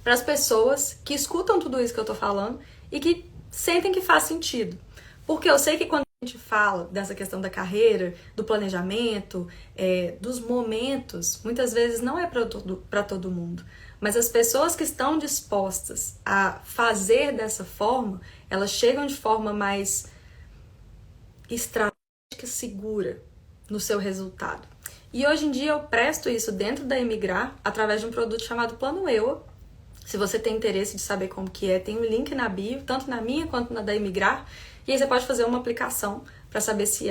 para as pessoas que escutam tudo isso que eu tô falando e que sentem que faz sentido. Porque eu sei que quando a gente fala dessa questão da carreira, do planejamento, dos momentos, muitas vezes não é para todo mundo. Mas as pessoas que estão dispostas a fazer dessa forma, elas chegam de forma mais estratégica e segura no seu resultado. E hoje em dia eu presto isso dentro da Imigrar através de um produto chamado Plano EUA. Se você tem interesse de saber como que é, tem um link na bio, tanto na minha quanto na da Imigrar. E aí você pode fazer uma aplicação para saber se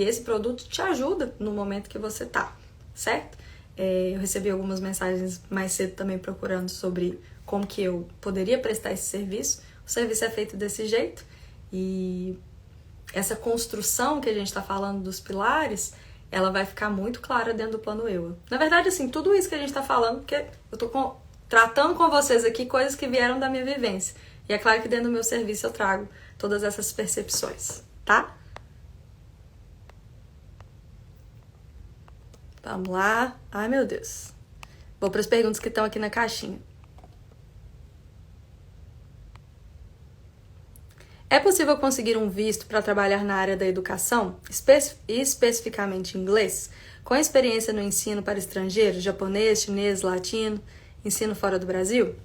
esse produto te ajuda no momento que você tá, certo? Eu recebi algumas mensagens mais cedo também procurando sobre como que eu poderia prestar esse serviço. O serviço é feito desse jeito e essa construção que a gente está falando dos pilares, ela vai ficar muito clara dentro do Plano EUA. Na verdade, assim, tudo isso que a gente está falando, porque eu tô tratando com vocês aqui coisas que vieram da minha vivência. E é claro que dentro do meu serviço eu trago todas essas percepções, tá? Vamos lá. Ai, meu Deus. Vou para as perguntas que estão aqui na caixinha. É possível conseguir um visto para trabalhar na área da educação, especificamente inglês, com experiência no ensino para estrangeiros, japonês, chinês, latino, ensino fora do Brasil?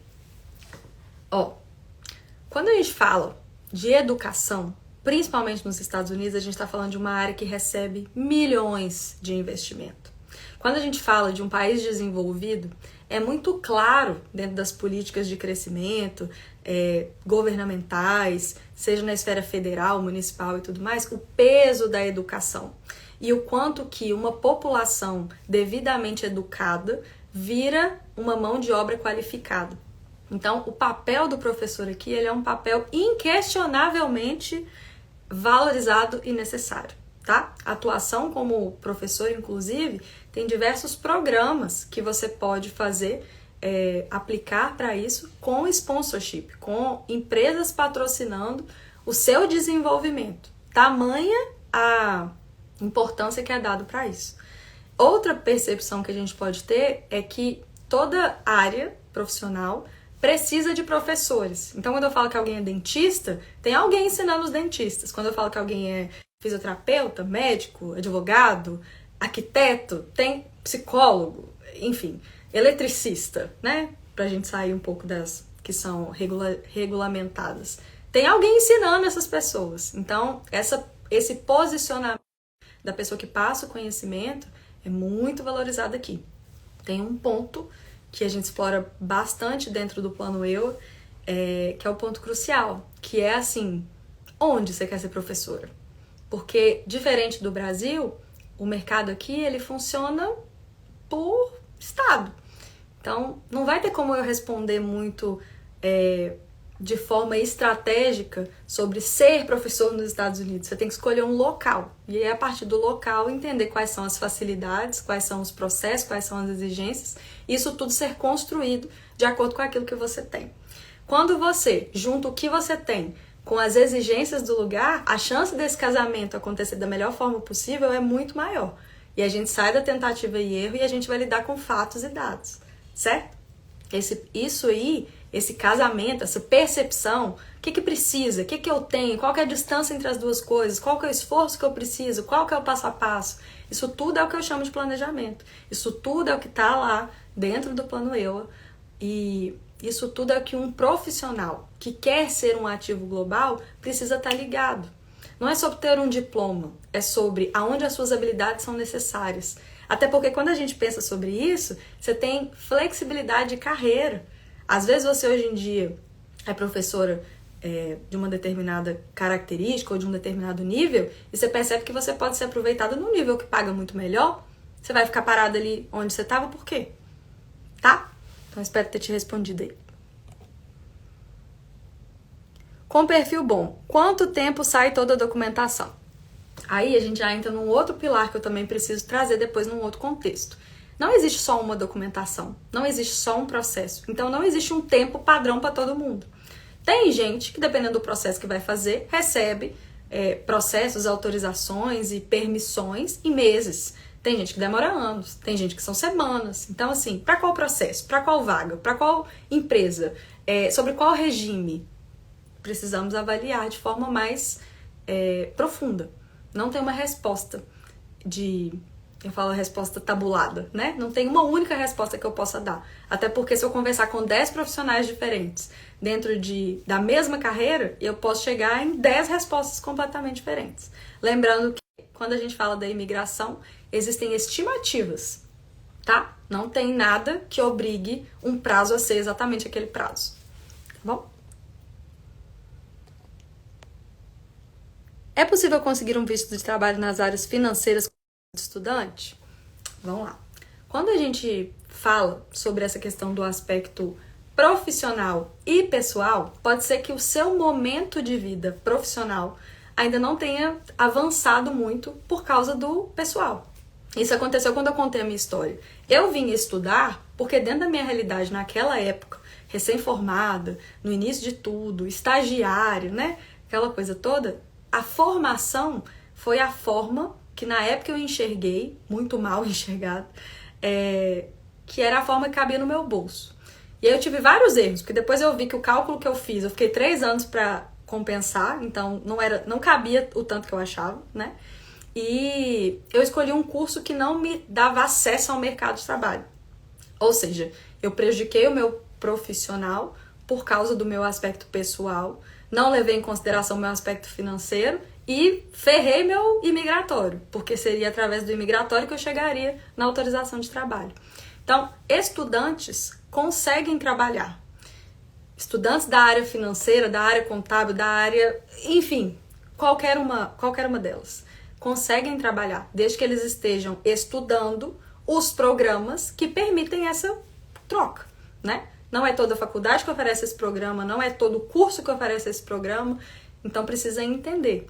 Quando a gente fala de educação, principalmente nos Estados Unidos, a gente está falando de uma área que recebe milhões de investimento. Quando a gente fala de um país desenvolvido, é muito claro dentro das políticas de crescimento, governamentais, seja na esfera federal, municipal e tudo mais, o peso da educação e o quanto que uma população devidamente educada vira uma mão de obra qualificada. Então, o papel do professor aqui, ele é um papel inquestionavelmente valorizado e necessário, tá? A atuação como professor, inclusive, tem diversos programas que você pode fazer, aplicar para isso com sponsorship, com empresas patrocinando o seu desenvolvimento. Tamanha a importância que é dado para isso. Outra percepção que a gente pode ter é que toda área profissional precisa de professores. Então, quando eu falo que alguém é dentista, tem alguém ensinando os dentistas. Quando eu falo que alguém é fisioterapeuta, médico, advogado, arquiteto, tem psicólogo, enfim, eletricista, né? Pra gente sair um pouco das que são regulamentadas. Tem alguém ensinando essas pessoas. Então, esse posicionamento da pessoa que passa o conhecimento é muito valorizado aqui. Tem um ponto que a gente explora bastante dentro do plano EUA, que é o ponto crucial, que é assim, onde você quer ser professora? Porque, diferente do Brasil, o mercado aqui, ele funciona por estado. Então, não vai ter como eu responder muito de forma estratégica sobre ser professor nos Estados Unidos. Você tem que escolher um local. E aí, a partir do local, entender quais são as facilidades, quais são os processos, quais são as exigências. Isso tudo ser construído de acordo com aquilo que você tem. Quando você junta o que você tem com as exigências do lugar, a chance desse casamento acontecer da melhor forma possível é muito maior. E a gente sai da tentativa e erro e a gente vai lidar com fatos e dados, certo? Esse casamento, essa percepção, o que precisa, o que eu tenho, qual que é a distância entre as duas coisas, qual que é o esforço que eu preciso, qual que é o passo a passo. Isso tudo é o que eu chamo de planejamento. Isso tudo é o que está lá dentro do plano EUA. E isso tudo é o que um profissional que quer ser um ativo global precisa estar ligado. Não é sobre ter um diploma, é sobre aonde as suas habilidades são necessárias. Até porque quando a gente pensa sobre isso, você tem flexibilidade de carreira. Às vezes você hoje em dia é professora de uma determinada característica ou de um determinado nível e você percebe que você pode ser aproveitada num nível que paga muito melhor. Você vai ficar parada ali onde você estava, por quê? Tá? Então espero ter te respondido aí. Com perfil bom, quanto tempo sai toda a documentação? Aí a gente já entra num outro pilar que eu também preciso trazer depois num outro contexto. Não existe só uma documentação, não existe só um processo. Então não existe um tempo padrão para todo mundo. Tem gente que, dependendo do processo que vai fazer, recebe processos, autorizações e permissões em meses. Tem gente que demora anos, tem gente que são semanas. Então, assim, para qual processo? Para qual vaga? Para qual empresa? Sobre qual regime? Precisamos avaliar de forma mais profunda. Não tem uma resposta eu falo resposta tabulada, né? Não tem uma única resposta que eu possa dar. Até porque se eu conversar com 10 profissionais diferentes dentro da mesma carreira, eu posso chegar em 10 respostas completamente diferentes. Lembrando que quando a gente fala da imigração, existem estimativas, tá? Não tem nada que obrigue um prazo a ser exatamente aquele prazo, tá bom? É possível conseguir um visto de trabalho nas áreas financeiras como estudante? Vamos lá. Quando a gente fala sobre essa questão do aspecto profissional e pessoal, pode ser que o seu momento de vida profissional ainda não tenha avançado muito por causa do pessoal. Isso aconteceu quando eu contei a minha história. Eu vim estudar porque dentro da minha realidade naquela época, recém-formada, no início de tudo, estagiário, né? Aquela coisa toda, a formação foi a forma que na época eu enxerguei, muito mal enxergado, que era a forma que cabia no meu bolso. E aí eu tive vários erros, porque depois eu vi que o cálculo que eu fiz, eu fiquei 3 anos para compensar, então não cabia o tanto que eu achava, né? E eu escolhi um curso que não me dava acesso ao mercado de trabalho. Ou seja, eu prejudiquei o meu profissional por causa do meu aspecto pessoal, não levei em consideração o meu aspecto financeiro e ferrei meu imigratório, porque seria através do imigratório que eu chegaria na autorização de trabalho. Então, estudantes conseguem trabalhar. Estudantes da área financeira, da área contábil, da área... Enfim, qualquer uma delas. Conseguem trabalhar, desde que eles estejam estudando os programas que permitem essa troca, né? Não é toda faculdade que oferece esse programa, não é todo curso que oferece esse programa, então precisa entender.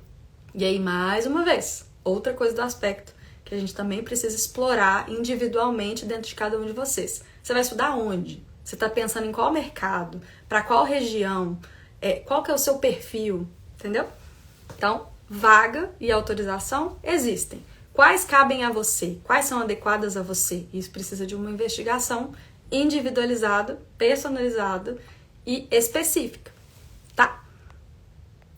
E aí, mais uma vez, outra coisa do aspecto que a gente também precisa explorar individualmente dentro de cada um de vocês. Você vai estudar onde? Você está pensando em qual mercado? Para qual região? Qual que é o seu perfil? Entendeu? Então, vaga e autorização existem. Quais cabem a você? Quais são adequadas a você? Isso precisa de uma investigação individualizada, personalizada e específica, tá?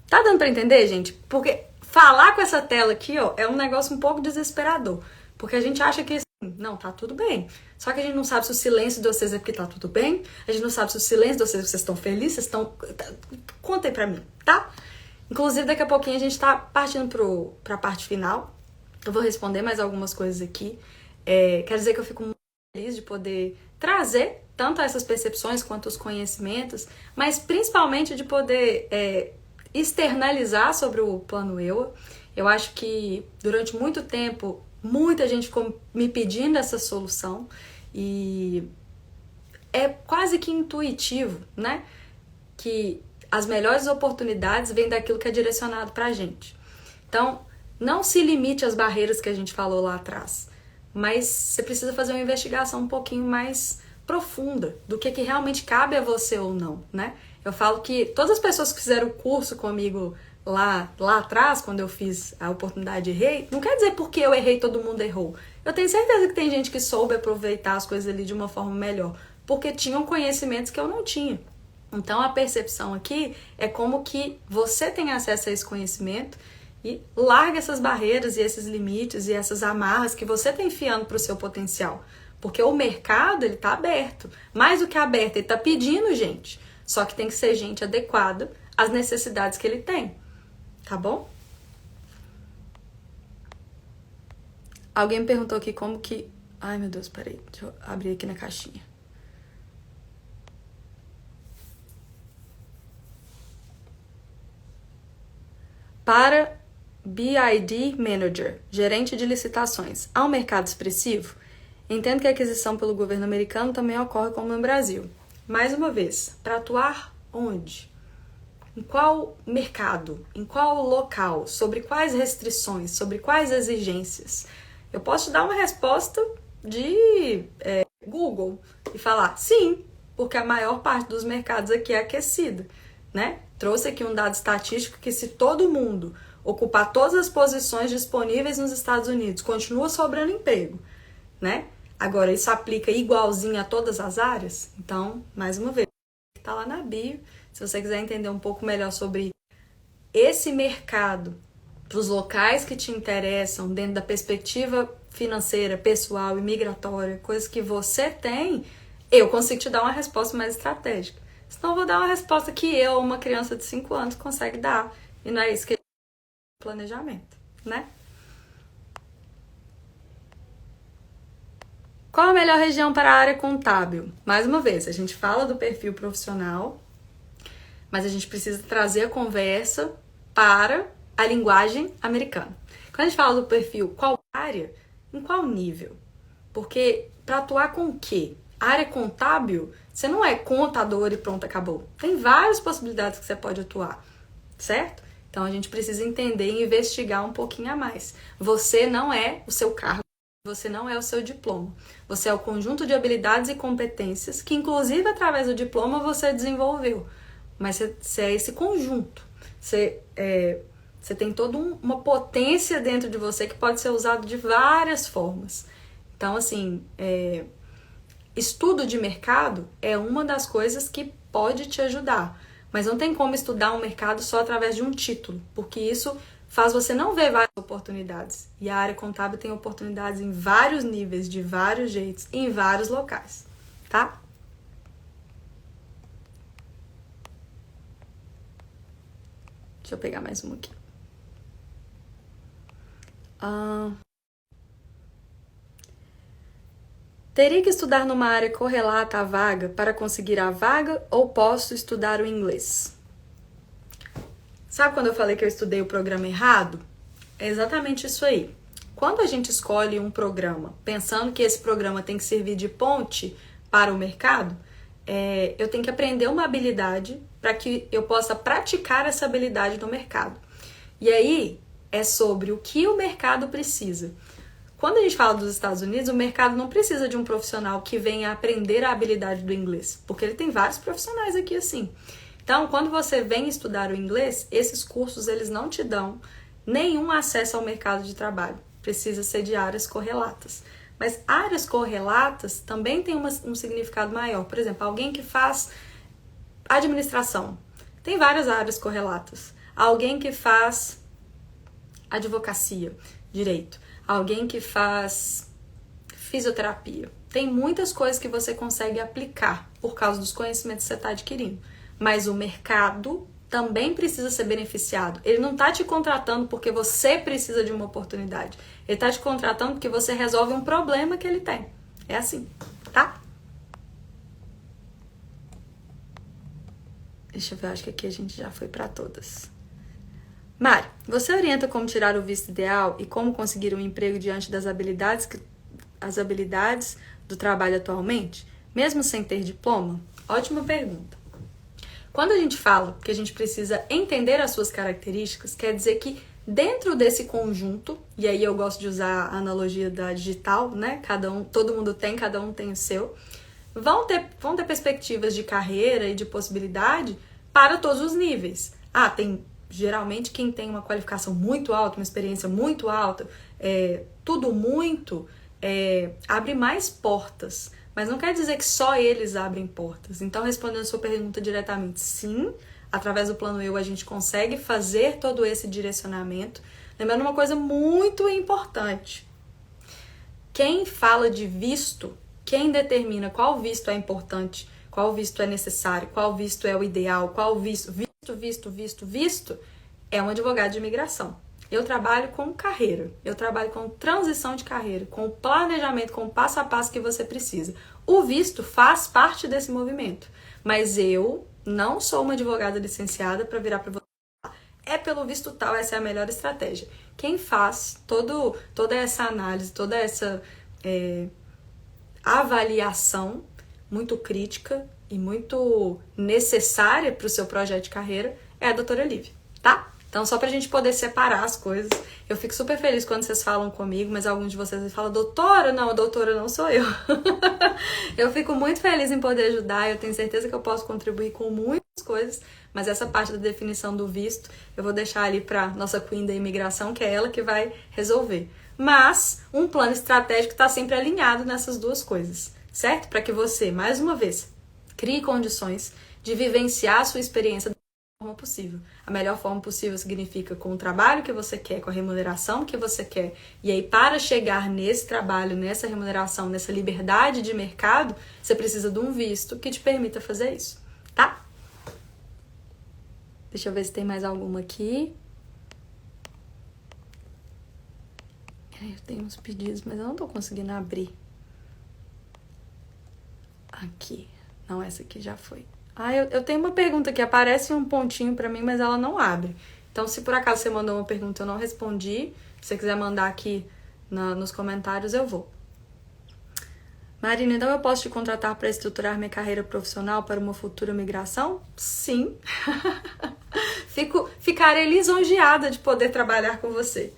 Tá dando pra entender, gente? Porque falar com essa tela aqui, ó, é um negócio um pouco desesperador. Porque a gente acha que, assim, não, tá tudo bem. Só que a gente não sabe se o silêncio de vocês é porque tá tudo bem. A gente não sabe se o silêncio de vocês estão felizes, vocês estão... Conta aí pra mim, tá? Inclusive, daqui a pouquinho a gente tá partindo pra parte final. Eu vou responder mais algumas coisas aqui. Quer dizer que eu fico muito feliz de poder trazer tanto essas percepções quanto os conhecimentos, mas principalmente de poder externalizar sobre o plano EUA. Eu acho que durante muito tempo, muita gente ficou me pedindo essa solução e é quase que intuitivo, né? Que as melhores oportunidades vêm daquilo que é direcionado pra gente. Então, não se limite às barreiras que a gente falou lá atrás, mas você precisa fazer uma investigação um pouquinho mais profunda do que realmente cabe a você ou não, né? Eu falo que todas as pessoas que fizeram o curso comigo lá atrás, quando eu fiz a oportunidade e errei, não quer dizer porque eu errei, todo mundo errou. Eu tenho certeza que tem gente que soube aproveitar as coisas ali de uma forma melhor, porque tinham conhecimentos que eu não tinha. Então a percepção aqui é como que você tem acesso a esse conhecimento e larga essas barreiras e esses limites e essas amarras que você está enfiando para o seu potencial. Porque o mercado, ele está aberto. Mais do que aberto, ele está pedindo gente. Só que tem que ser gente adequada às necessidades que ele tem. Tá bom? Alguém me perguntou aqui como que... Ai, meu Deus, peraí. Deixa eu abrir aqui na caixinha. Para BID Manager, gerente de licitações, há um mercado expressivo? Entendo que a aquisição pelo governo americano também ocorre como no Brasil. Mais uma vez, para atuar onde? Em qual mercado? Em qual local? Sobre quais restrições? Sobre quais exigências? Eu posso te dar uma resposta de Google e falar sim, porque a maior parte dos mercados aqui é aquecida, né? Trouxe aqui um dado estatístico que se todo mundo ocupar todas as posições disponíveis nos Estados Unidos, continua sobrando emprego, né? Agora, isso aplica igualzinho a todas as áreas? Então, mais uma vez, está lá na bio. Se você quiser entender um pouco melhor sobre esse mercado, para os locais que te interessam, dentro da perspectiva financeira, pessoal e migratória, coisas que você tem, eu consigo te dar uma resposta mais estratégica. Senão eu vou dar uma resposta que eu, uma criança de 5 anos, consegue dar. E não é isso que é planejamento, né? Qual a melhor região para a área contábil? Mais uma vez, a gente fala do perfil profissional, mas a gente precisa trazer a conversa para a linguagem americana. Quando a gente fala do perfil, qual área? Em qual nível? Porque para atuar com o quê? A área contábil, você não é contador e pronto, acabou. Tem várias possibilidades que você pode atuar, certo? Então a gente precisa entender e investigar um pouquinho a mais. Você não é o seu cargo, você não é o seu diploma. Você é o conjunto de habilidades e competências que, inclusive, através do diploma você desenvolveu. Mas você é esse conjunto. Você tem toda uma potência dentro de você que pode ser usado de várias formas. Então, assim, estudo de mercado é uma das coisas que pode te ajudar. Mas não tem como estudar um mercado só através de um título, porque isso faz você não ver várias oportunidades. E a área contábil tem oportunidades em vários níveis, de vários jeitos, em vários locais, tá? Deixa eu pegar mais um aqui. Teria que estudar numa área correlata à vaga para conseguir a vaga ou posso estudar o inglês? Sabe quando eu falei que eu estudei o programa errado? É exatamente isso aí. Quando a gente escolhe um programa pensando que esse programa tem que servir de ponte para o mercado, eu tenho que aprender uma habilidade para que eu possa praticar essa habilidade no mercado. E aí é sobre o que o mercado precisa. Quando a gente fala dos Estados Unidos, o mercado não precisa de um profissional que venha aprender a habilidade do inglês, porque ele tem vários profissionais aqui assim. Então, quando você vem estudar o inglês, esses cursos eles não te dão nenhum acesso ao mercado de trabalho. Precisa ser de áreas correlatas. Mas áreas correlatas também têm um significado maior. Por exemplo, alguém que faz administração. Tem várias áreas correlatas. Alguém que faz advocacia, direito. Alguém que faz fisioterapia. Tem muitas coisas que você consegue aplicar por causa dos conhecimentos que você está adquirindo. Mas o mercado também precisa ser beneficiado. Ele não tá te contratando porque você precisa de uma oportunidade. Ele tá te contratando porque você resolve um problema que ele tem. É assim, tá? Deixa eu ver, acho que aqui a gente já foi para todas. Mari, você orienta como tirar o visto ideal e como conseguir um emprego diante das habilidades do trabalho atualmente, mesmo sem ter diploma? Ótima pergunta. Quando a gente fala que a gente precisa entender as suas características, quer dizer que dentro desse conjunto, e aí eu gosto de usar a analogia da digital, né? Todo mundo tem, cada um tem o seu. Vão ter perspectivas de carreira e de possibilidade para todos os níveis. Tem geralmente quem tem uma qualificação muito alta, uma experiência muito alta, tudo muito, abre mais portas. Mas não quer dizer que só eles abrem portas. Então, respondendo a sua pergunta diretamente, sim, através do Plano Eu a gente consegue fazer todo esse direcionamento. Lembrando uma coisa muito importante. Quem fala de visto, quem determina qual visto é importante, qual visto é necessário, qual visto é o ideal, qual visto, é um advogado de imigração. Eu trabalho com carreira, eu trabalho com transição de carreira, com o planejamento, com o passo a passo que você precisa. O visto faz parte desse movimento, mas eu não sou uma advogada licenciada para virar para você. É pelo visto tal, essa é a melhor estratégia. Quem faz toda essa análise, toda essa avaliação muito crítica e muito necessária para o seu projeto de carreira é a doutora Lívia, tá? Então, só pra gente poder separar as coisas. Eu fico super feliz quando vocês falam comigo, mas alguns de vocês falam, doutora? Não, a doutora não sou eu. Eu fico muito feliz em poder ajudar, eu tenho certeza que eu posso contribuir com muitas coisas, mas essa parte da definição do visto, eu vou deixar ali pra nossa Queen da imigração, que é ela que vai resolver. Mas, um plano estratégico está sempre alinhado nessas duas coisas, certo? Para que você, mais uma vez, crie condições de vivenciar a sua experiência forma possível. A melhor forma possível significa com o trabalho que você quer, com a remuneração que você quer. E aí, para chegar nesse trabalho, nessa remuneração, nessa liberdade de mercado, você precisa de um visto que te permita fazer isso, tá? Deixa eu ver se tem mais alguma aqui. Eu tenho uns pedidos, mas eu não tô conseguindo abrir. Aqui. Não, essa aqui já foi. Eu tenho uma pergunta que aparece um pontinho pra mim, mas ela não abre. Então, se por acaso você mandou uma pergunta e eu não respondi, se você quiser mandar aqui nos comentários, eu vou. Marina, então eu posso te contratar para estruturar minha carreira profissional para uma futura migração? Sim. Ficarei lisonjeada de poder trabalhar com você.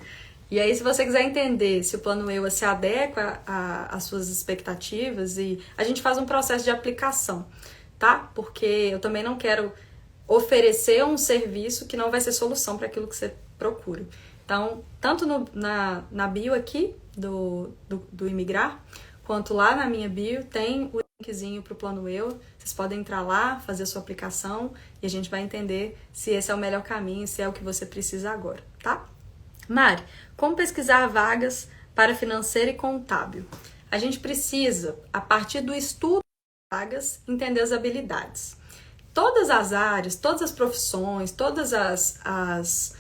E aí, se você quiser entender se o Plano Eu se adequa às suas expectativas, e a gente faz um processo de aplicação, tá? Porque eu também não quero oferecer um serviço que não vai ser solução para aquilo que você procura. Então, tanto na bio aqui do Imigrar, quanto lá na minha bio, tem o linkzinho para o Plano Eu. Vocês podem entrar lá, fazer a sua aplicação e a gente vai entender se esse é o melhor caminho, se é o que você precisa agora, tá? Mari, como pesquisar vagas para financeiro e contábil? A gente precisa, a partir do estudo de vagas, entender as habilidades. Todas as áreas, todas as profissões, todas as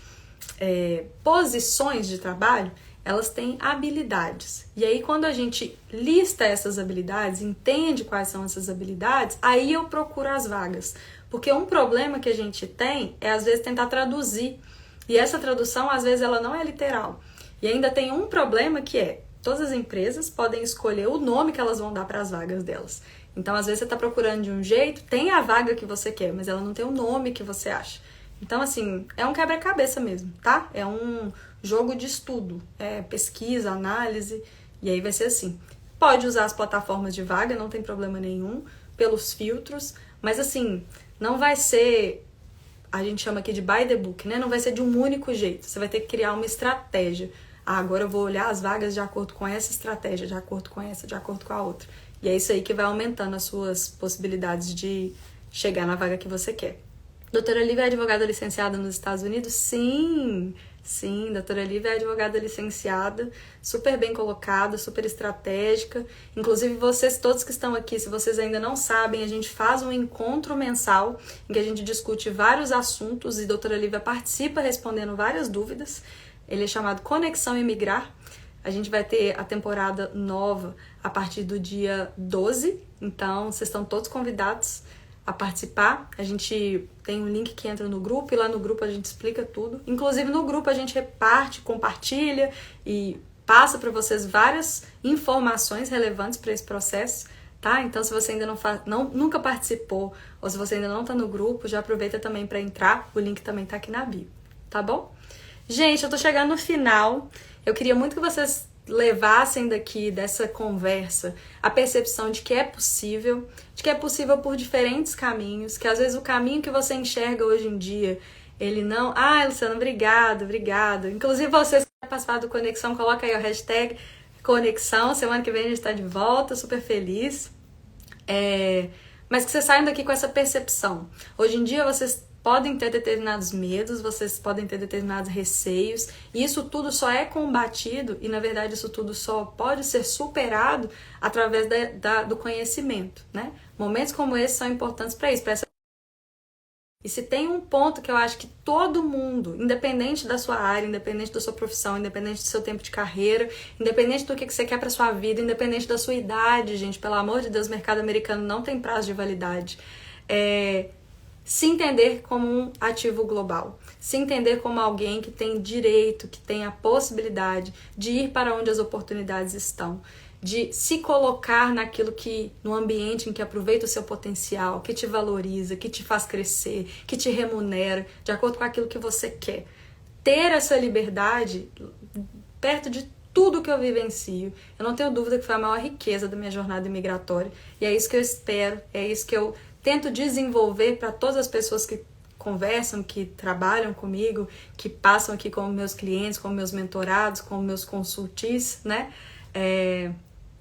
posições de trabalho, elas têm habilidades. E aí, quando a gente lista essas habilidades, entende quais são essas habilidades, aí eu procuro as vagas. Porque um problema que a gente tem é, às vezes, tentar traduzir. E essa tradução, às vezes, ela não é literal. E ainda tem um problema que é, todas as empresas podem escolher o nome que elas vão dar para as vagas delas. Então, às vezes, você está procurando de um jeito, tem a vaga que você quer, mas ela não tem o nome que você acha. Então, assim, é um quebra-cabeça mesmo, tá? É um jogo de estudo, pesquisa, análise, e aí vai ser assim. Pode usar as plataformas de vaga, não tem problema nenhum, pelos filtros, mas assim, não vai ser, a gente chama aqui de by the book, né? Não vai ser de um único jeito, você vai ter que criar uma estratégia. Agora eu vou olhar as vagas de acordo com essa estratégia, de acordo com essa, de acordo com a outra. E é isso aí que vai aumentando as suas possibilidades de chegar na vaga que você quer. Doutora Lívia é advogada licenciada nos Estados Unidos? Sim! Sim, doutora Lívia é advogada licenciada, super bem colocada, super estratégica. Inclusive, vocês todos que estão aqui, se vocês ainda não sabem, a gente faz um encontro mensal em que a gente discute vários assuntos e a doutora Lívia participa respondendo várias dúvidas. Ele é chamado Conexão Imigrar. A gente vai ter a temporada nova a partir do dia 12, então vocês estão todos convidados a participar. A gente tem um link que entra no grupo e lá no grupo a gente explica tudo. Inclusive no grupo a gente reparte, compartilha e passa para vocês várias informações relevantes para esse processo, tá? Então se você ainda nunca participou ou se você ainda não está no grupo, já aproveita também para entrar. O link também tá aqui na bio, tá bom? Gente, eu tô chegando no final. Eu queria muito que vocês levassem daqui dessa conversa a percepção de que é possível por diferentes caminhos, que às vezes o caminho que você enxerga hoje em dia, ele não... Ah, Luciana, obrigado. Inclusive vocês que querem participar do Conexão, coloca aí o hashtag Conexão, semana que vem a gente tá de volta, super feliz. Mas que vocês saiam daqui com essa percepção. Hoje em dia vocês podem ter determinados medos, vocês podem ter determinados receios, e isso tudo só é combatido, e na verdade isso tudo só pode ser superado através do conhecimento, né? Momentos como esse são importantes para isso, E se tem um ponto que eu acho que todo mundo, independente da sua área, independente da sua profissão, independente do seu tempo de carreira, independente do que você quer para sua vida, independente da sua idade, gente, pelo amor de Deus, o mercado americano não tem prazo de validade, se entender como um ativo global, se entender como alguém que tem direito, que tem a possibilidade de ir para onde as oportunidades estão, de se colocar no ambiente em que aproveita o seu potencial, que te valoriza, que te faz crescer, que te remunera, de acordo com aquilo que você quer. Ter essa liberdade perto de tudo que eu vivencio. Eu não tenho dúvida que foi a maior riqueza da minha jornada imigratória, e é isso que eu espero, é isso que eu tento desenvolver para todas as pessoas que conversam, que trabalham comigo, que passam aqui como meus clientes, como meus mentorados, como meus consultis, né?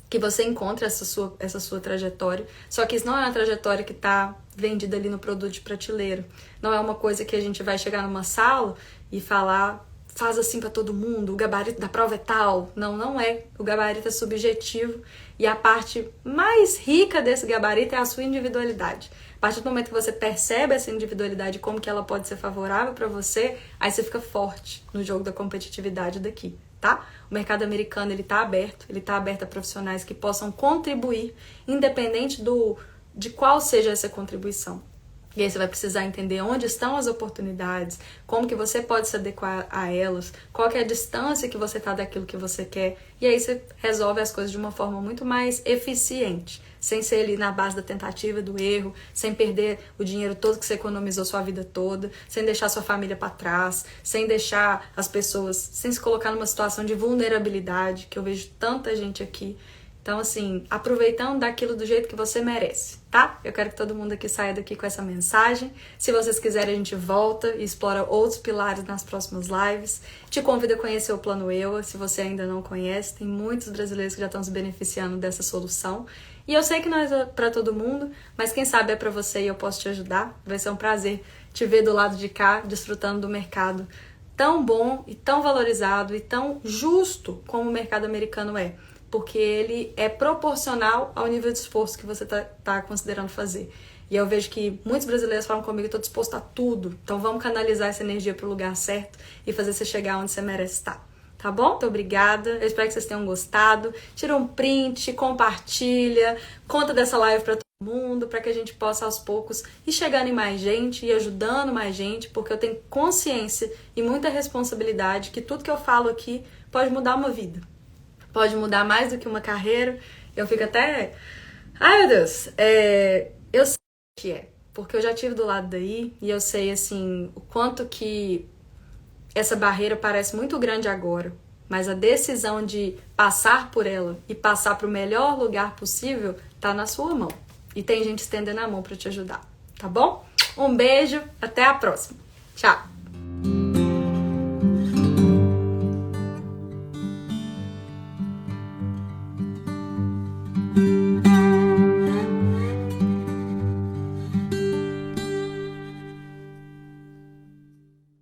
Que você encontre essa sua trajetória. Só que isso não é uma trajetória que está vendida ali no produto de prateleira. Não é uma coisa que a gente vai chegar numa sala e falar, faz assim para todo mundo, o gabarito da prova é tal. Não é. O gabarito é subjetivo e a parte mais rica desse gabarito é a sua individualidade. A partir do momento que você percebe essa individualidade, como que ela pode ser favorável para você, aí você fica forte no jogo da competitividade daqui, tá? O mercado americano, ele tá aberto a profissionais que possam contribuir, independente de qual seja essa contribuição. E aí você vai precisar entender onde estão as oportunidades, como que você pode se adequar a elas, qual que é a distância que você está daquilo que você quer. E aí você resolve as coisas de uma forma muito mais eficiente, sem ser ali na base da tentativa e do erro, sem perder o dinheiro todo que você economizou sua vida toda, sem deixar sua família para trás, sem deixar as pessoas, sem se colocar numa situação de vulnerabilidade, que eu vejo tanta gente aqui. Então, assim, aproveitando daquilo do jeito que você merece, tá? Eu quero que todo mundo aqui saia daqui com essa mensagem. Se vocês quiserem, a gente volta e explora outros pilares nas próximas lives. Te convido a conhecer o Plano EUA, se você ainda não conhece. Tem muitos brasileiros que já estão se beneficiando dessa solução. E eu sei que não é para todo mundo, mas quem sabe é para você e eu posso te ajudar. Vai ser um prazer te ver do lado de cá, desfrutando do mercado tão bom e tão valorizado e tão justo como o mercado americano é. Porque ele é proporcional ao nível de esforço que você tá considerando fazer. E eu vejo que muitos brasileiros falam comigo, estou disposto a tudo, então vamos canalizar essa energia para o lugar certo e fazer você chegar onde você merece estar. Tá bom? Muito obrigada, eu espero que vocês tenham gostado. Tira um print, compartilha, conta dessa live para todo mundo, para que a gente possa aos poucos ir chegando em mais gente e ajudando mais gente, porque eu tenho consciência e muita responsabilidade que tudo que eu falo aqui pode mudar uma vida. Pode mudar mais do que uma carreira. Eu fico até... Ai, meu Deus! Eu sei o que é. Porque eu já estive do lado daí. E eu sei, assim, o quanto que essa barreira parece muito grande agora. Mas a decisão de passar por ela e passar para o melhor lugar possível tá na sua mão. E tem gente estendendo a mão para te ajudar. Tá bom? Um beijo. Até a próxima. Tchau!